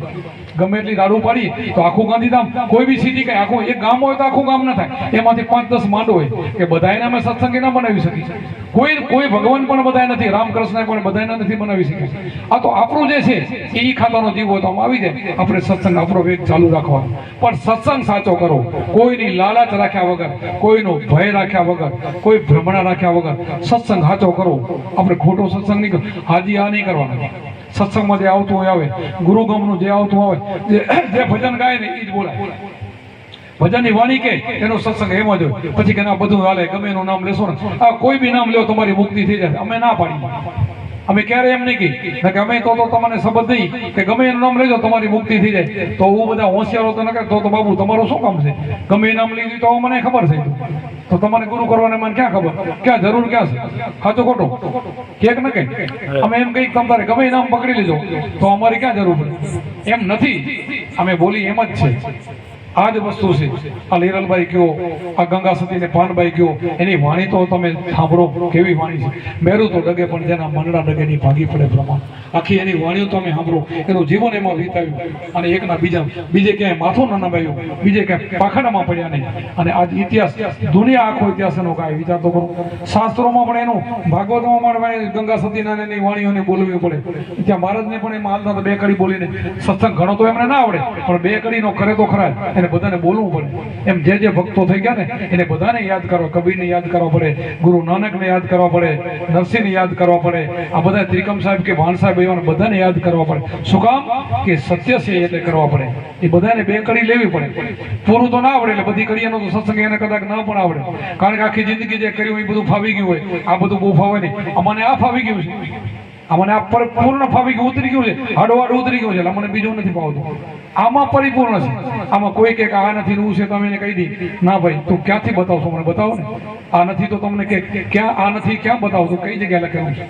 ગમે એટલી દારૂ પાડી તો આખું ગાંધીધામ, કોઈ બી સિટી કઈ આખું એક ગામ હોય તો આખું ગામ ના થાય. એમાંથી 5-10 માંડ હોય કે બધાને અમે સત્સંગી ના બનાવી શકીએ. કોઈ ભગવાન પણ બધાય નથી, રામકૃષ્ણ પણ બધાને નથી બનાવી શકે. આ તો આપણું જે છે એ ખાતાનો જીવ હોય તો આમ આવી જાય. આપણે સત્સંગ આપણો વેગ ચાલુ રાખવાનો, પણ સત્સંગ સાચો કરો. કોઈની લાલચ રાખ્યા વગર, કોઈનો ભય રાખ્યા વગર, કોઈ ભ્રમણા રાખ્યા વગર સત્સંગ સાચો કરો. આપણે ખોટો સત્સંગ નહીં કરો. હાજી આ નહીં કરવાનું. સત્સંગમાં જે આવતું હોય આવે, ગુરુગમનું જે આવતું આવે, જે ભજન ગાય ને એ જ બોલાય. ભજનની વાણી કે એનો સત્સંગ એમ જ હોય. પછી કે ના બધું હાલે, ગમે એનું નામ લેશો ને, આ કોઈ બી નામ લ્યો તમારી મુક્તિ થઈ જાય. અમે ના પાડી. અમે ક્યારે એમ નહીં કહી કે અમે તો તમને શબ્દ નહીં કે ગમે એનું નામ લેજો તમારી મુક્તિ થઈ જાય. તો હું બધા હોશિયારો તો ન કરે તો બાબુ તમારું શું કામ છે? ગમે એ નામ લીધું તો મને ખબર છે, તો તમારે ગુરુ કરવાને મને ક્યાં ખબર, ક્યાં જરૂર ક્યાં છે? સાચો ખોટો કેક ન કે અમે એમ કઈ તમારે ગમે એ નામ પકડી લેજો તો અમારી ક્યાં જરૂર પડે? એમ નથી. અમે બોલી એમ જ છે. આ જ વસ્તુ છે. આ લીરલભાઈ કયો, આ ગંગા સતી ને પાનભાઈ કયો, એની વાણી તો તમે સાંભળો કેવી વાણી છે. મેરું તો ડગે પણ જેના મંડળા ડગે ની ભાગી પડે પ્રમાણ. આખી એની વાણીઓ તમે સાંભળો, એનું જીવન એમાં વિતાવ્યું. અને એકના બીજે ક્યાંય માથું ન નમાયું, બીજે ક્યાંય પાખડામાં પડ્યા નહીં. અને આજ ઇતિહાસ, દુનિયા આખો ઇતિહાસ એનો કાંઈ વિચાર તો કરો. શાસ્ત્રોમાં પણ એનું, ભાગવતમાં પણ ગંગા સતીના એની વાણીઓને બોલવી પડે. ત્યાં મહારાજને પણ એમાં હાલતા 2 કડી બોલીને સત્સંગ ઘણો તો એમને ના આવડે, પણ 2 કડીનો કરે તો ખરા. એને બધાને બોલવું પડે. એમ જે ભક્તો થઈ ગયા ને એને બધાને યાદ કરવા. કબીરને યાદ કરવા પડે, ગુરુ નાનકને યાદ કરવા પડે, નરસિંહને યાદ કરવા પડે, આ બધા ત્રિકમ સાહેબ કે ભાણ સાહેબ એવા બધાને યાદ કરવા પડે. શું કામ? કે સત્ય છે એટલે કરવા પડે. એ બધાને 2 કડી લેવી પડે. પૂરું તો ના આવડે એટલે બધી કડીઓનો તો સત્સંગ એને કદાચ ના પણ આવડે. કારણ કે આખી જિંદગી જે કર્યું એ બધું ફાવી ગયું હોય. આ બધું બહુ ફાવે નહીં. અમને આ ફાવી ગયું છે, અમને આ પૂર્ણ ફાવી ગયું, ઉતરી ગયું છે, હાડોહાડ ઉતરી ગયું છે. એટલે અમને બીજું નથી ફાવતું. આમાં પરિપૂર્ણ છે. આમાં કોઈ કે આ નથી નું છે તો અમે એને કહી દી ના ભાઈ તું ક્યાંથી બતાવશો? મને બતાવો ને. આ નથી તો તમને કે ક્યાં આ નથી, ક્યાં બતાવશો? કઈ જગ્યાએ લખેલું છે?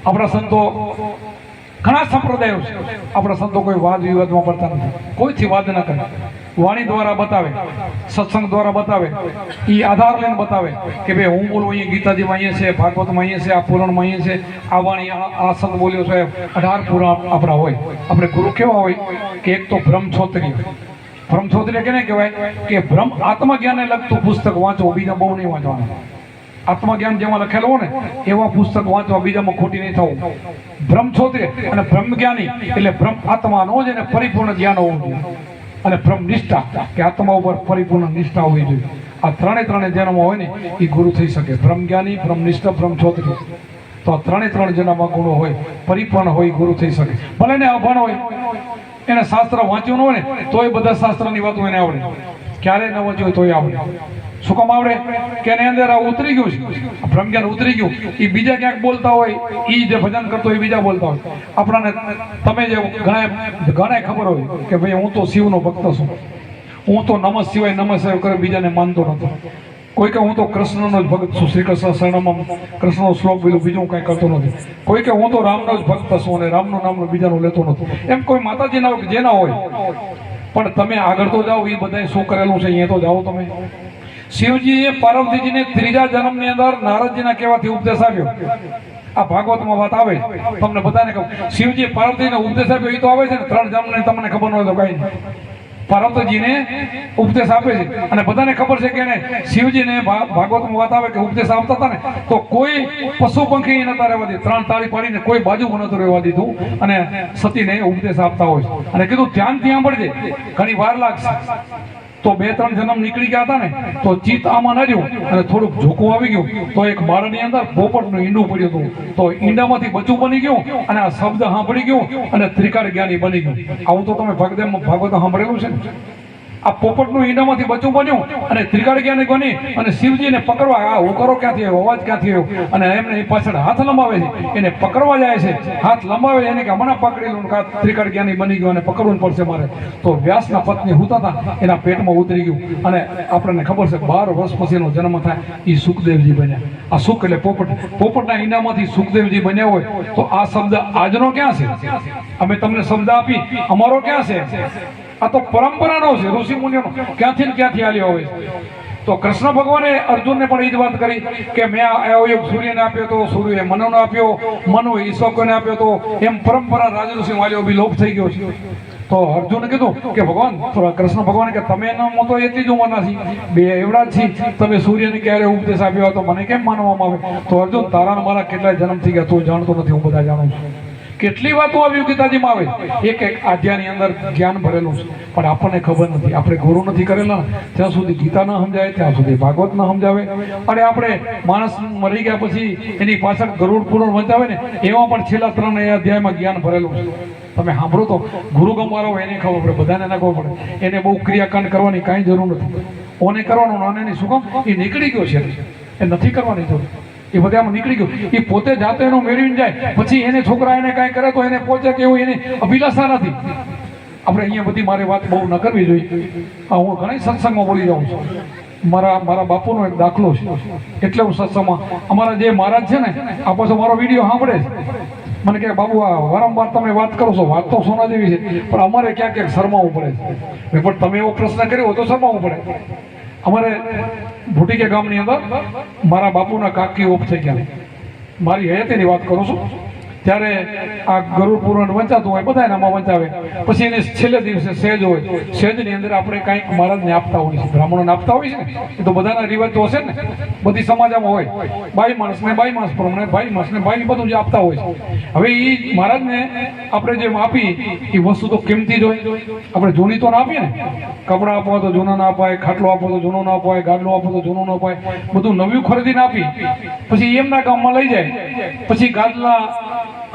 આપણા સંતો ઘણા સંપ્રદાયો છે. આપણા સંતો કોઈ વાદ વિવાદમાં પડતા નથી, કોઈથી વાદ ન કરે. વાણી દ્વારા બતાવે, સત્સંગ દ્વારા બતાવે, એ આધાર લઈને બતાવે કે ભાઈ હું બોલું અહીંયા ગીતાજીમાં અહીંયા છે, ભાગવતમાં અહીંયા છે, આ પુરાણમાં અહીંયા છે, આ વાણી આ સંત બોલ્યો છે. 18 પુરાણ આપણા હોય. આપણે ગુરુ કેવા હોય કે એક તો બ્રહ્મછોત્રી. બ્રહ્મછોત્રી કેને કહેવાય કે બ્રહ્મ આત્મજ્ઞાનને લગતું પુસ્તક વાંચો, બીજા બહુ નહીં વાંચવાનું. આત્મજ્ઞાન જેમાં લખેલો હોય ને એવા પુસ્તક વાંચવા, બીજામાં ખોટી નહીં થવું. બ્રહ્મછોત્રી અને બ્રહ્મજ્ઞાની એટલે બ્રહ્મ આત્માનો જ એને પરિપૂર્ણ જ્ઞાન હોવું જોઈએ. અને બ્રહ્મ નિષ્ઠા કે આત્મા ઉપર પરિપૂર્ણ નિષ્ઠા હોવી જોઈએ. આ ત્રણે જેનામાં હોય ને એ ગુરુ થઈ શકે. બ્રહ્મજ્ઞાની, બ્રહ્મનિષ્ઠ, બ્રહ્મછોત્રી. તો આ ત્રણે જેનામાં ગુણો હોય, પરિપૂર્ણ હોય, ગુરુ થઈ શકે. ભલે ને અભણ હોય, એને શાસ્ત્ર વાંચ્યું ન હોય ને તોય બધા શાસ્ત્રની વાતો એને આવડે. ક્યારે ન વાંચ્યું તોય આવડે. શું કામ આવડે? કે એની અંદર આ ઉતરી ગયું છે, બ્રહ્મજ્ઞાન ઉતરી ગયું. એ બીજા ક્યાંક બોલતા હોય, એ જે ભજન કરતો હોય બીજા બોલતા હોય. આપણાને તમે જે ઘણા ખબર હોય કે ભાઈ હું તો શિવનો ભક્ત છું, હું તો નમઃ શિવાય કરે બીજાને માનતો નથી. કોઈ કે હું તો કૃષ્ણનો જ ભક્ત છું, શ્રી કૃષ્ણ શરણમ, કૃષ્ણનો શ્લોક બોલું, બીજું કાંઈ કરતો નથી. કોઈ કે હું તો રામનો જ ભક્ત છું અને રામનું નામ બીજાનું લેતો નથી. એમ કોઈ માતાજીના હોય કે જેના હોય, પણ તમે આગળ તો જાઓ. એ બધાએ શું કરેલું છે અહીંયા તો જાઓ તમે. શિવજીએ પાર્વતીજીને 3જા જન્મની અંદર નારદજીના કહેવાથી ઉપદેશ આપ્યો. આ ભાગવતમાં વાત આવે તમને બધાને કહું. શિવજી પાર્વતીને ઉપદેશ આપ્યો એ તો આવે છે ને 3 જન્મની તમને ખબર ન હોય તો કઈ નહીં. પાર્વતીજીને ઉપદેશ આપે છે અને બધાને ખબર છે કે એને શિવજીને ભાગવતમાં વાત આવે કે ઉપદેશ આપતા હતા ને તો કોઈ પશુ પંખી નતા રહેવા દીધું. 3 તાળી પાડીને કોઈ બાજુમાં નતું રહેવા દીધું અને સતીને ઉપદેશ આપતા હોય. અને કીધું ધ્યાનથી સાંભળજે, ઘણી વાર લાગશે. તો 2-3 જન્મ નીકળી ગયા હતા ને તો ચિત્ત આમાં ન રહ્યું અને થોડુંક ઝોકું આવી ગયું તો એક બાળની અંદર પોપટનું ઈંડું પડ્યું હતું. તો ઈંડામાંથી બચ્ચું બની ગયું અને આ શબ્દ સાંભળી ગયું અને ત્રિકાળ જ્ઞાની બની ગયું. આવું તો તમે ભાગવત સાંભળેલું છે ને. આ પોપટનું ઈંડામાંથી બચ્ચું બન્યું અને ત્રિકાળ જ્ઞાની બની અને શિવજીને પકડવા આ હુંકારો ક્યાંથી આવ્યો, અવાજ ક્યાંથી આવ્યો અને એમને પાછળ હાથ લંબાવે છે, એને પકડવા જાય છે, હાથ લંબાવે એને કે હમણાં પકડી લઉં કે ત્રિકાળ જ્ઞાની બની ગયો અને પકડવું પડશે મારે. તો વ્યાસના પત્ની હુતા હતા એના પેટમાં ઉતરી ગયું અને આપણને ખબર છે 12 વર્ષ પછીનો જન્મ થાય એ સુખદેવજી બન્યા. આ સુખ એટલે પોપટના ઈંડામાંથી સુખદેવજી બન્યા હોય તો આ શબ્દ આજનો ક્યાં છે? અમે તમને શબ્દ આપી અમારો ક્યાં છે? આ તો પરંપરાનો છે, ઋષિ મુનિઓનો ક્યાંથી ને ક્યાંથી આલ્યો હોય. તો કૃષ્ણ ભગવાને અર્જુનને પણ એ જ વાત કરી કે મેં આ અવયવ સૂર્યને આપ્યો તો સૂર્યએ મનુને આપ્યો, મનુ ઈશ્વરને આપ્યો તો એમ પરંપરા રાજઋષિ વાલ્યો બી લોપ થઈ ગયો છે. તો અર્જુને કીધું કે ભગવાન, કૃષ્ણ ભગવાને કે તમે ન તો એટલી જ ઉંમરના છી, બે એવડા જ છી, તમે સૂર્યને ક્યારે ઉપદેશ આપ્યો તો મને કેમ માનવામાં આવે? તો અર્જુન, તારા મારા કેટલાય જન્મ થઈ ગયા તું જાણતો નથી, હું બધા જાણું છું. કેટલી વાતો આવી ગીતાજીમાં આવે, એક એક અધ્યાયની અંદર જ્ઞાન ભરેલું છે પણ આપણને ખબર નથી. આપણે ગુરુ નથી કરેલા ત્યાં સુધી ગીતા ન સમજાય, ત્યાં સુધી ભાગવત ન સમજાવે. અને આપણે માણસ મરી ગયા પછી એની પાછળ ગરુડ પુરાણ વંચાવે ને એમાં પણ છેલ્લા 3 અધ્યાયમાં જ્ઞાન ભરેલું છે. તમે સાંભળો તો ગુરુ ગમવારો એને ખબર પડે, બધાને ના ખબર પડે. એને બહુ ક્રિયાકાંડ કરવાની કાંઈ જરૂર નથી. ઓને કરવાનું નાને શું કામ? એ નીકળી ગયો છે, એ નથી કરવાની જરૂર. એ બધામાં નીકળી ગયું. એ પોતે જાતે એનો મેળવીને જાય પછી એને છોકરા એને કાંઈ કરે તો એને પહોંચે કે એવું એની અભિલાષા નથી. આપણે અહીંયા બધી મારી વાત બહુ ન કરવી જોઈએ. હું ઘણી સત્સંગમાં બોલી જાઉં છું. મારા બાપુનો એક દાખલો છે એટલે હું સત્સંગમાં અમારા જે મહારાજ છે ને આ પાછો મારો વિડીયો સાંભળે છે. મને કે બાબુ આ વારંવાર તમે વાત કરો છો, વાત તો સોના જેવી છે પણ અમારે ક્યાંક ક્યાંક શરમાવું પડે છે. પણ તમે એવો પ્રશ્ન કર્યો તો શરમાવું પડે. અમારે ભૂટીકે ગામની અંદર મારા બાપુના કાકી ઓફ થઈ ગયા. મારી હયાતીની વાત કરું છું ત્યારે આ ગરુડ પુરાણ વંચાતું હોય, બધા એનામાં વંચાવે. પછી એને છેલ્લે દિવસે સેજ હોય, સેજની અંદર આપણે કાંઈક મહારાજને આપતા હોય છે, બ્રાહ્મણોને આપતા હોય છે ને. એ તો બધાના રિવાજ તો હશે ને, બધી સમાજમાં હોય. બાઈ માણસને બાઈ માણસ પ્રમાણે, ભાઈ માણસને ભાઈ બધું જે આપતા હોય છે. હવે એ મહારાજને આપણે જેમ આપી એ વસ્તુ તો કિંમતી જ હોય. આપણે જૂની તો ના આપીએ ને. કપડાં આપવા તો જૂના ના અપાય, ખાટલો આપો તો જૂનો ના અપાય, ગાડલો આપો તો જૂનો ના અપાય. બધું નવું ખરીદીને આપી પછી એમના ગામમાં લઈ જાય. પછી ગાદલા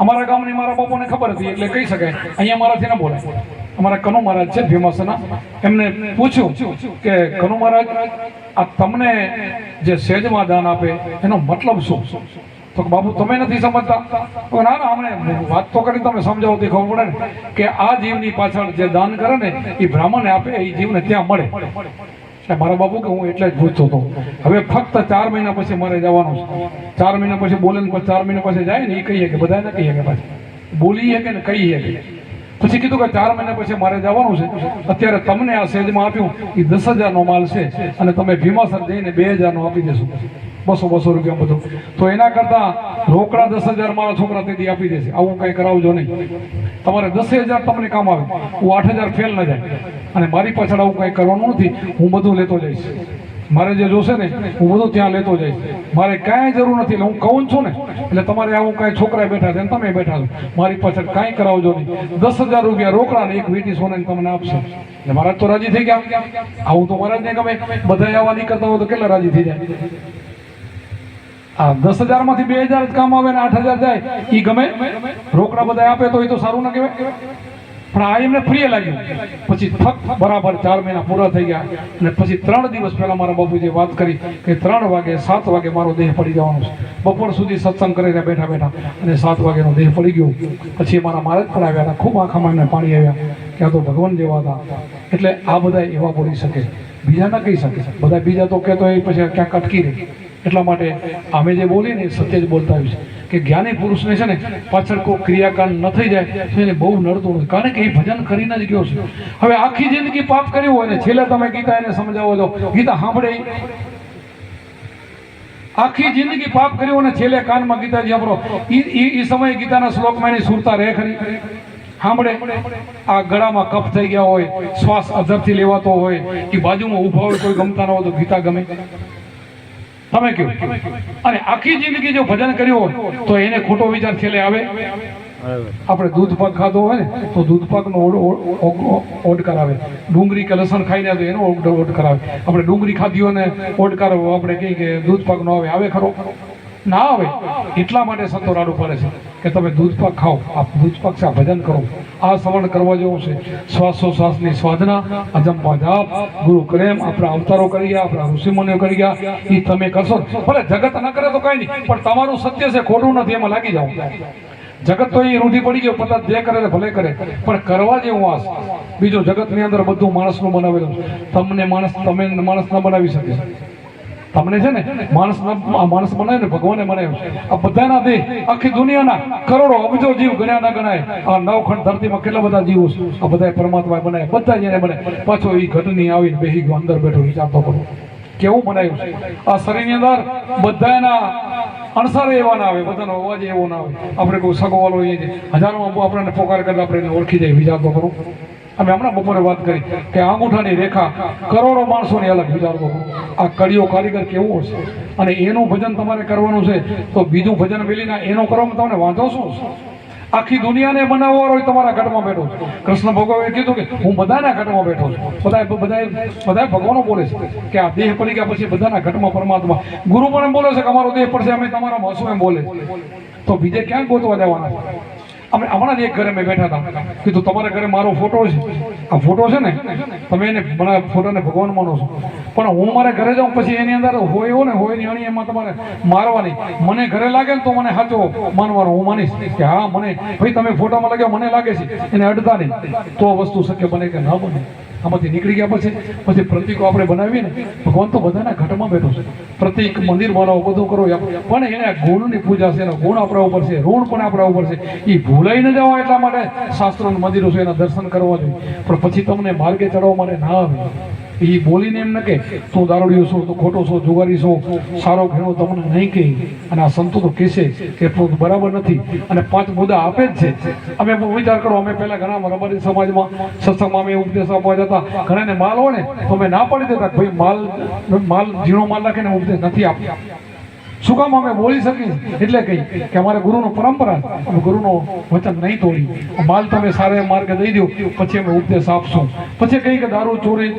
અમારા ગામની મારા બાપુને ખબર હતી એટલે કહી શકાય, અહીંયા મારાથી ના બોલાય. અમારા કનુ મહારાજ છે ભીમાસના, એમને પૂછ્યું કે કનુ મહારાજ આ તમને જે સેજમાં દાન આપે એનો મતલબ શું? તો બાબુ તમે નથી સમજતા? ના ના, અમને વાત તો કરી તમે સમજાવો તો ખબર પડે ને કે આ જીવની પાછળ જે દાન કરે ને એ બ્રાહ્મણને આપે, એ જીવને ત્યાં મળે. મારા બાપુ કે હું એટલે જ પૂછતો હતો. હવે ફક્ત 4 મહિના પછી મારે જવાનું છે. 4 મહિના પછી બોલે ને 4 મહિના પછી જાય ને એ કહીએ કે બધાને કહીએ કે પાછી બોલીએ કે ને કહીએ કે. પછી કીધું કે 4 મહિના પછી મારે જવાનું છે. અત્યારે તમને આ સેજમાં આપ્યું એ 10,000નો માલ છે અને તમે ભીમાસર જઈને 2,000નો આપી દેશો, 200 રૂપિયા બધું. તો એના કરતા રોકડા 10,000 મારા છોકરા તેથી આપી દેશે. આવું કંઈ કરાવજો નહીં. તમારે 10,000 તમને કામ આવે, હું 8,000 ફેલ ન જાય. અને મારી પાછળ આવું કંઈ કરવાનું નથી. હું બધું લેતો જઈશ. મારે જે જોશે ને હું બધું ત્યાં લેતો જઈશ. મારે કાંઈ જરૂર નથી. એટલે હું કહું છું ને એટલે તમારે આવું કાંઈ છોકરા બેઠા છે ને તમે બેઠા છો, મારી પાછળ કાંઈ કરાવજો નહીં. 10,000 રૂપિયા રોકડા ને 1 વીટી સોનાની તમને આપશે. એટલે મહારાજ તો રાજી થઈ ગયા. આવું તો મહારાજને ગમે. બધા આવા નીકળતા હોય તો કેટલા રાજી થઈ જાય. આ 10,000 માંથી 2,000 જ કામ આવે ને 8,000 જાય એ ગમે. રોકડા બધા આપે તો એ તો સારું ના કહેવાય. પણ આ એમને પ્રિય લાગ્યું. પછી ફક્ત બરાબર 4 મહિના પૂરા થઈ ગયા અને પછી 3 દિવસ પહેલા મારા બાપુજીએ વાત કરી કે 3 વાગે 7 વાગે મારો દેહ પડી જવાનો છે. બપોર સુધી સત્સંગ કરીને બેઠા બેઠા અને 7 વાગેનો દેહ પડી ગયો. પછી મારા મહારાજ પણ આવ્યા હતા. ખૂબ આંખામાં એમને પાણી આવ્યા કે આ તો ભગવાન જેવા હતા. એટલે આ બધા એવા બોલી શકે, બીજા ના કહી શકે. બધા બીજા તો કહેતો એ પછી ક્યાંક અટકી રહે. એટલા માટે અમે જે બોલીએ ને સત્ય જ બોલતા આવ્યું છે કે જ્ઞાની પુરુષને છે ને પાછળ કોઈ ક્રિયાકાંડ ન થઈ જાય તો એને બહુ નડતું નથી. કારણ કે એ ભજન કરીને જ ગયો છે. હવે આખી જિંદગી પાપ કર્યું હોય ને છેલ્લે તમે ગીતા એને સમજાવો છો, ગીતા સાંભળે. આખી જિંદગી પાપ કર્યું અને છેલ્લે કાનમાં ગીતાજી સાંભળો. એ સમયે ગીતાના શ્લોકમાં એની સુરતા રહે ખરી? સાંભળે. આ ગળામાં કફ થઈ ગયા હોય, શ્વાસ અધરથી લેવાતો હોય, એ બાજુમાં ઊભા હોય કોઈ ગમતા ન હોય તો ગીતા ગમે? તમે કહો. અને આખી જિંદગી જો ભજન કર્યું હોય તો એને ખોટો વિચાર છેલ્લે આવે? આપણે દૂધ પાક ખાધો હોય ને તો દૂધ પાકનો ઓડકાર આવે, ડુંગળી કે લસણ ખાઈને તો એનો ઓડકાર આવે. આપણે ડુંગળી ખાધી હોય ને ઓડકાર આપણે કહીએ કે દૂધ પાક નો આવે, આવે ખરો? ના આવે. એટલા માટે સંતો રાડું પડે છે કે તમે દૂધ પાક ખાઓ, આ દૂધ પાક છે, ભજન કરો, આ શ્રવણ કરવા જેવું છે. શ્વાસોશ્વાસની સાધના, અજંપા જાપ, ગુરુ પ્રેમ, આપણા અવતારો કરી ગયા, આપણા ઋષિમુનિઓ કરી ગયા, એ તમે કરશો. ભલે જગત ન કરે તો કઈ નહીં, પણ તમારું સત્ય છે, ખોટું નથી, એમાં લાગી જાઓ. જગત તો એ રૂઢી પડી ગયો, પતા જે કરે ભલે કરે, પણ કરવા જેવું વાસ. બીજું જગતની અંદર બધું માણસનું બનાવેલું છે. તમને માણસ, તમે માણસ ના બનાવી શકે. તમને છે ને માણસ બનાવે ને ભગવાને બનાવ્યું છે. આ બધાના દેહ, આખી દુનિયાના કરોડો અબજો જીવ ગણ્યા ના ગણાય. આ નવખંડ ધરતીમાં કેટલા બધા જીવો છે, આ બધા પરમાત્મા બનાવે, બધા જેને બને. પાછો એ ઘટની આવીને બેસી ગયો, અંદર બેઠો વિચારતો કરો કેવું બનાવ્યું છે. આ શરીરની અંદર બધાના અણસારે એવા ના આવે, બધાનો અવાજ એવો ના આવે. આપણે કોઈ સગવાલો એ હજારોમાં આપણને પોકાર કરતા આપણે એને ઓળખી જાય. વિચારતો કરો. અમે હમણાં બપોરે વાત કરી કે અંગૂઠાની રેખા કરોડો માણસોની અલગ. વિચારતો કરો આ કડીઓ કારીગર કેવો હશે. અને એનું ભજન તમારે કરવાનું છે તો બીજું ભજન વેલીના એનો કરવામાં તમને વાંધો શું છે? આખી દુનિયાને બનાવવા હોય તમારા ઘટમાં બેઠો છે. કૃષ્ણ ભગવાને કીધું કે હું બધાના ઘટમાં બેઠો છું. બધા ભગવાનો બોલે છે કે આ દેહ પડી ગયા પછી બધાના ઘટમાં પરમાત્મા. ગુરુ પણ બોલે છે કે અમારો દેહ પડશે, અમે તમારા હસું એમ બોલે. તો બીજે ક્યાં ગોતવા જવાના? અમે હમણાં જ એક ઘરે મેં બેઠા હતા, કીધું તમારા ઘરે મારો ફોટો છે, આ ફોટો છે ને તમે એને ફોટોને ભગવાન માનો છો, પણ હું મારા ઘરે જાઉં પછી એની અંદર હોય હો ને હોય ની અણી એમાં તમારે મારવાની. મને ઘરે લાગે ને તો મને સાચો માનવાનો, હું માનીશ કે હા મને ભાઈ તમે ફોટામાં લાગ્યો મને લાગે છે, એને અડતા નહીં તો વસ્તુ શક્ય બને કે ના બને. આમાંથી નીકળી ગયા પછી પ્રતિકો આપણે બનાવીએ ને, ભગવાન તો બધાના ઘટમાં બેઠો છે. પ્રતિક મંદિર બનાવો, બધું કરો, પણ એને ગુણની પૂજા છે, એનો ગુણ આપણા ઉપર છે, ઋણ પણ આપણા ઉપર છે. એ ભૂલાઈ ન જવા એટલા માટે શાસ્ત્રો મંદિરો છે એના દર્શન કરવા જોઈએ. પણ પછી તમને માર્ગે ચડવા માટે ના આવે. એ બોલીને એમ ન કે તું દારૂડિયો છો, તું ખોટો છો, જુગારી છો, સારો ઘેણો તમને નહીં કહે. અને આ સંતો તો કહેશે કે બરાબર નથી અને 5 મુદ્દા આપે જ છે. અમે વિચાર કરો, અમે પહેલા ઘણા રબારી સમાજમાં સત્સંગમાં અમે ઉપદેશ આપવા જતા, ઘણાને માલ હોય ને તો અમે ના પાડી દેતા ભાઈ માલ ઝીણો માલ નાખીને ઉપદેશ નથી આપ્યા. શું કામ? અમે બોલી શકીએ એટલે કહી કે અમારે ગુરુનો પરંપરા, અમે ગુરુનો વચન નહીં તોડી. માલ તમે સારા માર્ગે દઈ દો પછી અમે ઉપદેશ આપશું. પછી કહી કે દારૂ, ચોરી,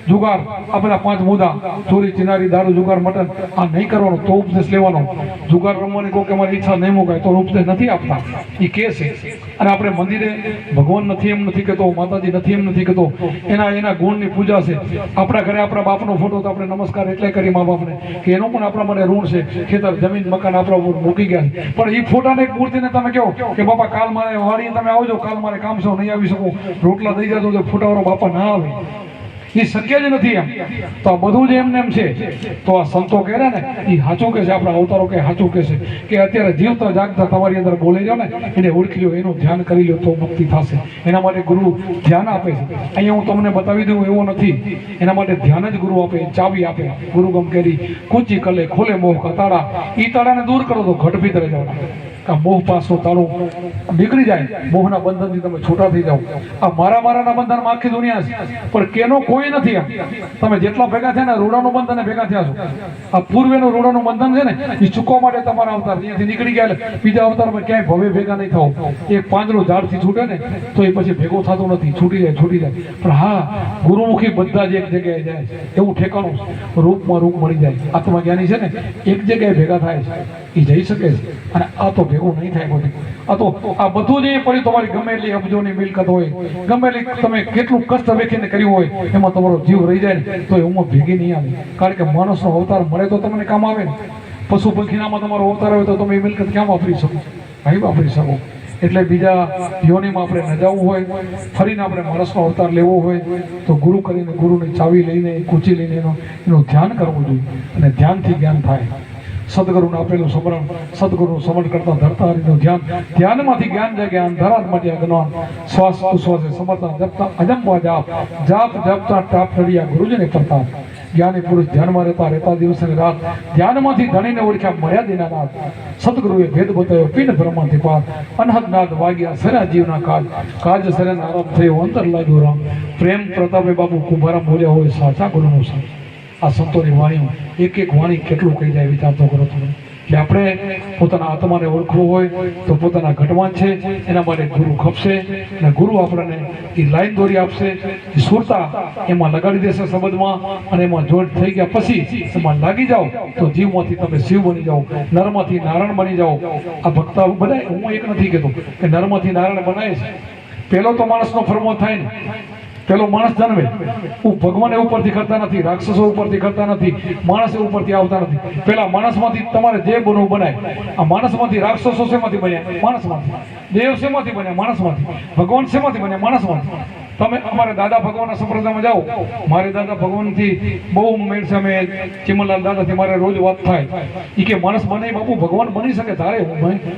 જુગાર, આ બધા 5 મુદ્દા, ચોરી, ચિનારી, દારૂ, જુગાર, મટન આ નહીં કરવાનું તો ઉપદેશ લેવાનો. જુગાર રમવાની કોઈ કે અમારી ઈચ્છા નહીં મુકાય તો ઉપદેશ નથી આપતા, એ કહે છે. અને આપણે મંદિરે ભગવાન નથી એમ નથી કહેતો, માતાજી નથી એમ નથી કહેતો, એના ગુણની પૂજા છે. આપણા ઘરે આપણા બાપનો ફોટો તો આપણે નમસ્કાર એટલે કરી મા બાપને કે એનો પણ આપણા માટે ઋણ છે. ખેતર, જમીન, મકાન આપણા મૂકી ગયા છે, પણ એ ફોટાને એક મૂર્તિને તમે કહો કે બાપા કાલ મારે વાડી તમે આવજો, કાલ મારે કામ છે નહીં આવી શકું, રોટલા દઈ જતો તો ફોટાવાળો બાપા ના આવે. એ શક્ય જ નથી એમ. તો આ બધું જ એમને એમ છે. તો આ સંતો કહે ને એ સાચું કે છે, આપણા અવતારો કે સાચું કે છે કે અત્યારે જીવતા જાગતા તમારી અંદર બોલે જાઓ ને એને ઓળખી લો, એનું ધ્યાન કરી લો તો મુક્તિ થશે. એના માટે ગુરુ ધ્યાન આપે છે. અહીંયા હું તમને બતાવી દઉં એવું નથી, એના માટે ધ્યાન જ ગુરુ આપે, ચાવી આપે. ગુરુ ગમ કેરી કૂંચી કલે ખોલે મોહ કા તાળા, એ તાળાને દૂર કરો તો ઘટ ભીતરે જવાના. આ મોહ પાસનું તાળું નીકળી જાય, મોહના બંધનથી તમે છૂટા થઈ જાઓ. આ મારાના બંધનમાં આખી દુનિયા છે, પણ કેનો કોઈ નથી. એમ તમે જેટલા ભેગા થયા ને રૂડાનું બંધન ભેગા થયા છો. આ પૂર્વેનું રૂડાનું બંધન છે ને એ ચૂકવા માટે તમારા અવતાર અહીંયાથી નીકળી ગયા એટલે બીજા અવતારમાં ક્યાંય ભવે ભેગા નહીં થાવ. એક પાંદડું ઝાડથી છૂટે ને તો એ પછી ભેગું થતું નથી, છૂટી જાય. પણ હા, ગુરુમુખી બધા જ એક જગ્યાએ જાય એવું ઠેકાણું છે. રૂપમાં રૂપ મળી જાય. આત્મજ્ઞાની છે ને એક જગ્યાએ ભેગા થાય છે, એ જઈ શકે છે. અને આ તો ભેગું નહીં થાય બધું. આ બધું જે પડ્યું તમારી ગમે એટલી અબજોની મિલકત હોય, ગમે એટલી તમે કેટલું કષ્ટ વેખીને કર્યું હોય, એમાં તમારો જીવ રહી જાય ને તો એમાં ભેગી નહીં આવે. કારણ કે માણસનો અવતાર મળે તો તમને કામ આવે ને. પશુ પંખીનામાં તમારો અવતાર આવે તો તમે એ મિલકત ક્યાં વાપરી શકો? ભાઈ વાપરી શકો. એટલે બીજા યોનિમાં આપણે ન જવું હોય, ફરીને આપણે માણસનો અવતાર લેવો હોય તો ગુરુ કરીને, ગુરુની ચાવી લઈને, કૂચી લઈને એનું ધ્યાન કરવું જોઈએ. અને ધ્યાનથી જ્ઞાન થાય. સદગુરુને આપેલું સમરણ, સદગુરુનું સમરણ કરતા ધરતા હરિનું ધ્યાન, ધ્યાનમાંથી જ્ઞાન જાગે, અંધારા માટે અજ્ઞાન. શ્વાસ ઉશ્વાસે સમરતા જપતા અજંપા જાપ જપતા ટાપ ઠર્યા ગુરુજીને પ્રતાપ. જ્ઞાની પુરુષ ધ્યાનમાં રહેતા દિવસ અને રાત, ધ્યાનમાંથી ધણીને ઓળખ્યા મળ્યા દીનાનાથ. સદગુરુએ ભેદ બતાવ્યો પીન બ્રહ્માથી પાર, અનહદનાદ વાગ્યા સરા જીવના કાજ સરેન આરંભ થયો અંતર લાગ્યો રામ. પ્રેમ પ્રતાપે બાપુ કુંભારામ બોલ્યા હોય સાચા ગુરુનું સંત. આ સંતોની વાણીઓ એક વાણી કેટલું કહી જાય વિચારતો કરો તમે. કે આપણે પોતાના આત્માને ઓળખવું હોય તો પોતાના ઘટવાન છે એના માટે ગુરુ ખપશે અને ગુરુ આપણને એ લાઈન દોરી આપશે, એ સુરતા એમાં લગાડી દેશે શબ્દમાં, અને એમાં જોડ થઈ ગયા પછી એમાં લાગી જાઓ તો જીવમાંથી તમે શિવ બની જાઓ, નરમાંથી નારાયણ બની જાઓ. આ ભક્તા બનાય, હું એક નથી કહેતો કે નરમાંથી નારાયણ બનાય છે. પેલો તો માણસનો ફરમો થાય ને, પેલો માણસ જન્મે, ભગવાન એ ઉપરથી કરતા નથી, રાક્ષસો ઉપરથી કરતા નથી, માણસ એ ઉપરથી આવતા નથી. પેલા માણસમાંથી તમારે જે બનવું બનાય. આ માણસમાંથી રાક્ષસો શેમાંથી બન્યા? માણસમાંથી. દેવ શેમાંથી બન્યા? માણસમાંથી. ભગવાન શેમાંથી બન્યા? માણસમાંથી. તમે અમારે દાદા ભગવાનના સંપ્રદાયમાં જાઓ, મારે દાદા ભગવાનથી બહુ મેળ છે. અમે ચિમનલાલ દાદાથી મારે રોજ વાત થાય. એ કે માણસ બને બાપુ, ભગવાન બની શકે તારે.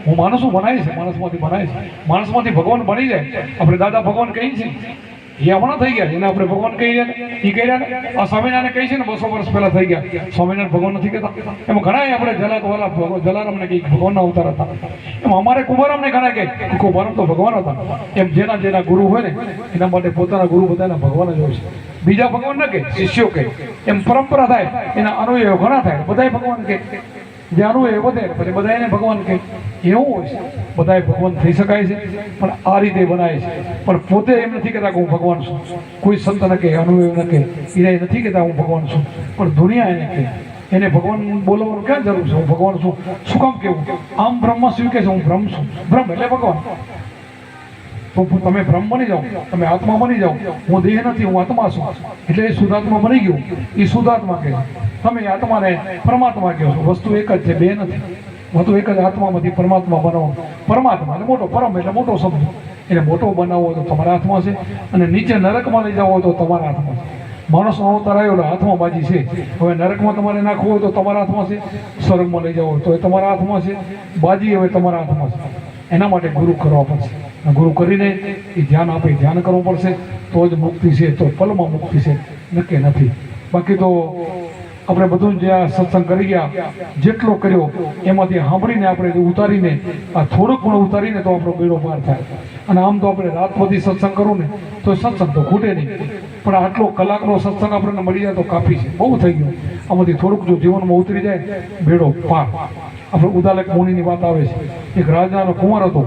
હું માણસ બનાવી છે, માણસમાંથી બનાવી છે, માણસમાંથી ભગવાન બની જાય. આપણે દાદા ભગવાન કહીએ છીએ, એ હમણાં થઈ ગયા, એને આપણે ભગવાન કહી રહ્યા ને, એ કહી રહ્યા ને. આ સ્વામિનારાયણ કહી છે ને 200 વર્ષ પહેલા થઈ ગયા. સ્વામિનારાયણ ભગવાન નથી કહેતા. એમાં ઘણા આપણે જલાતવાલા જલારામને કહી ભગવાનના અવતાર હતા. એમ અમારે કુંભારામને ઘણા કહે કુંભારામ તો ભગવાન હતા. એમ જેના જેના ગુરુ હોય ને એના માટે પોતાના ગુરુ બધાના ભગવાન જ હોય છે. બીજા ભગવાન ના કહે, શિષ્યો કહે. એમ પરંપરા થાય, એના અનુયાયીઓ ઘણા થાય, બધાય ભગવાન કહે. જે અનુયાયી વધે પછી બધા એને ભગવાન કહે. એવું હોય છે, બધાય ભગવાન થઈ શકાય છે, પણ આ રીતે બનાવે છે. પણ પોતે એમ નથી કહેતા કે હું ભગવાન છું. કોઈ સંત ન કહે, અનુયાયી ન કહે, એને નથી કહેતા હું ભગવાન છું, પણ દુનિયા એને કહે. એને ભગવાન બોલવાનું ક્યાં જરૂર છે? હું ભગવાન છું શું કામ કેવું? આમ બ્રહ્મ શું કહે છે? હું બ્રહ્મ છું. બ્રહ્મ એટલે ભગવાન. તો તમે બ્રહ્મ બની જાઓ, તમે આત્મા બની જાઓ. હું દેહ નથી, હું આત્મા છું. એટલે એ શુદ્ધાત્મા બની ગયું, એ શુદ્ધાત્મા કહે છે. તમે આત્માને પરમાત્મા કહો છો. વસ્તુ એક જ છે, બે નથી. વધુ એક જ આત્મામાંથી પરમાત્મા બનાવો. પરમાત્મા એટલે મોટો, પરમ એટલે મોટો શબ્દ. એટલે મોટો બનાવવો તો તમારા હાથમાં છે, અને નીચે નરકમાં લઈ જવો તો તમારા હાથમાં છે. માણસનો અવતાર આવ્યો હાથમાં બાજી છે. હવે નરકમાં તમારે નાખવું હોય તો તમારા હાથમાં છે, સ્વર્ગમાં લઈ જવો તો એ તમારા હાથમાં છે, બાજી હવે તમારા હાથમાં છે. એના માટે ગુરુ કરવા પડશે. ગુરુ કરીને એ ધ્યાન આપે, ધ્યાન કરવું પડશે તો જ મુક્તિ છે, તો પલમાં મુક્તિ છે, નક્કી નથી. બાકી તો આપણે બધું જે આ સત્સંગ કરી ગયા, જેટલો કર્યો એમાંથી સાંભળીને આપણે ઉતારીને આ થોડુંક પણ ઉતારીને તો આપણો બેડો પાર થાય. અને આમ તો આપણે રાત બધી સત્સંગ કરવું ને તો સત્સંગ તો ખૂટે નહીં, પણ આટલો કલાકનો સત્સંગ આપણને મળી જાય તો કાફી છે. બહુ થઈ ગયું. આમાંથી થોડુંક જો જીવનમાં ઉતરી જાય બેડો પાર. આપણે ઉદાલક મુનિની વાત આવે છે, એક રાજાનો કુંવર હતો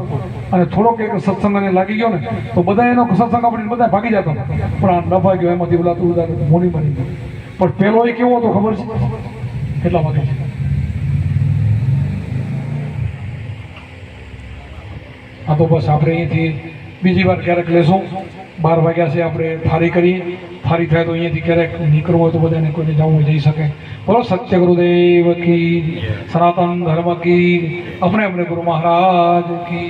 અને થોડોક એક સત્સંગને લાગી ગયો ને તો બધા એનો સત્સંગ આપણે બધા ભાગી જતા, પણ આ ન ભાગ્યો. એમાંથી ઉદાલક મુનિ બની ગયો. પણ પેલો એ કેવો હતો ખબર છે? કેટલા વાગે છે? આ તો બસ આપણે અહીંથી બીજી વાર ક્યારેક લેશું. 12 વાગ્યા છે, આપણે થારી કરીએ. થારી થાય તો અહીંયાથી ક્યારેક નીકળવું હોય તો બધાને કોઈને જવું હોય જઈ શકે. બોલો સત્ય ગુરુદેવ કી, સનાતન ધર્મ કી, अपने अपने गुरु महाराज की।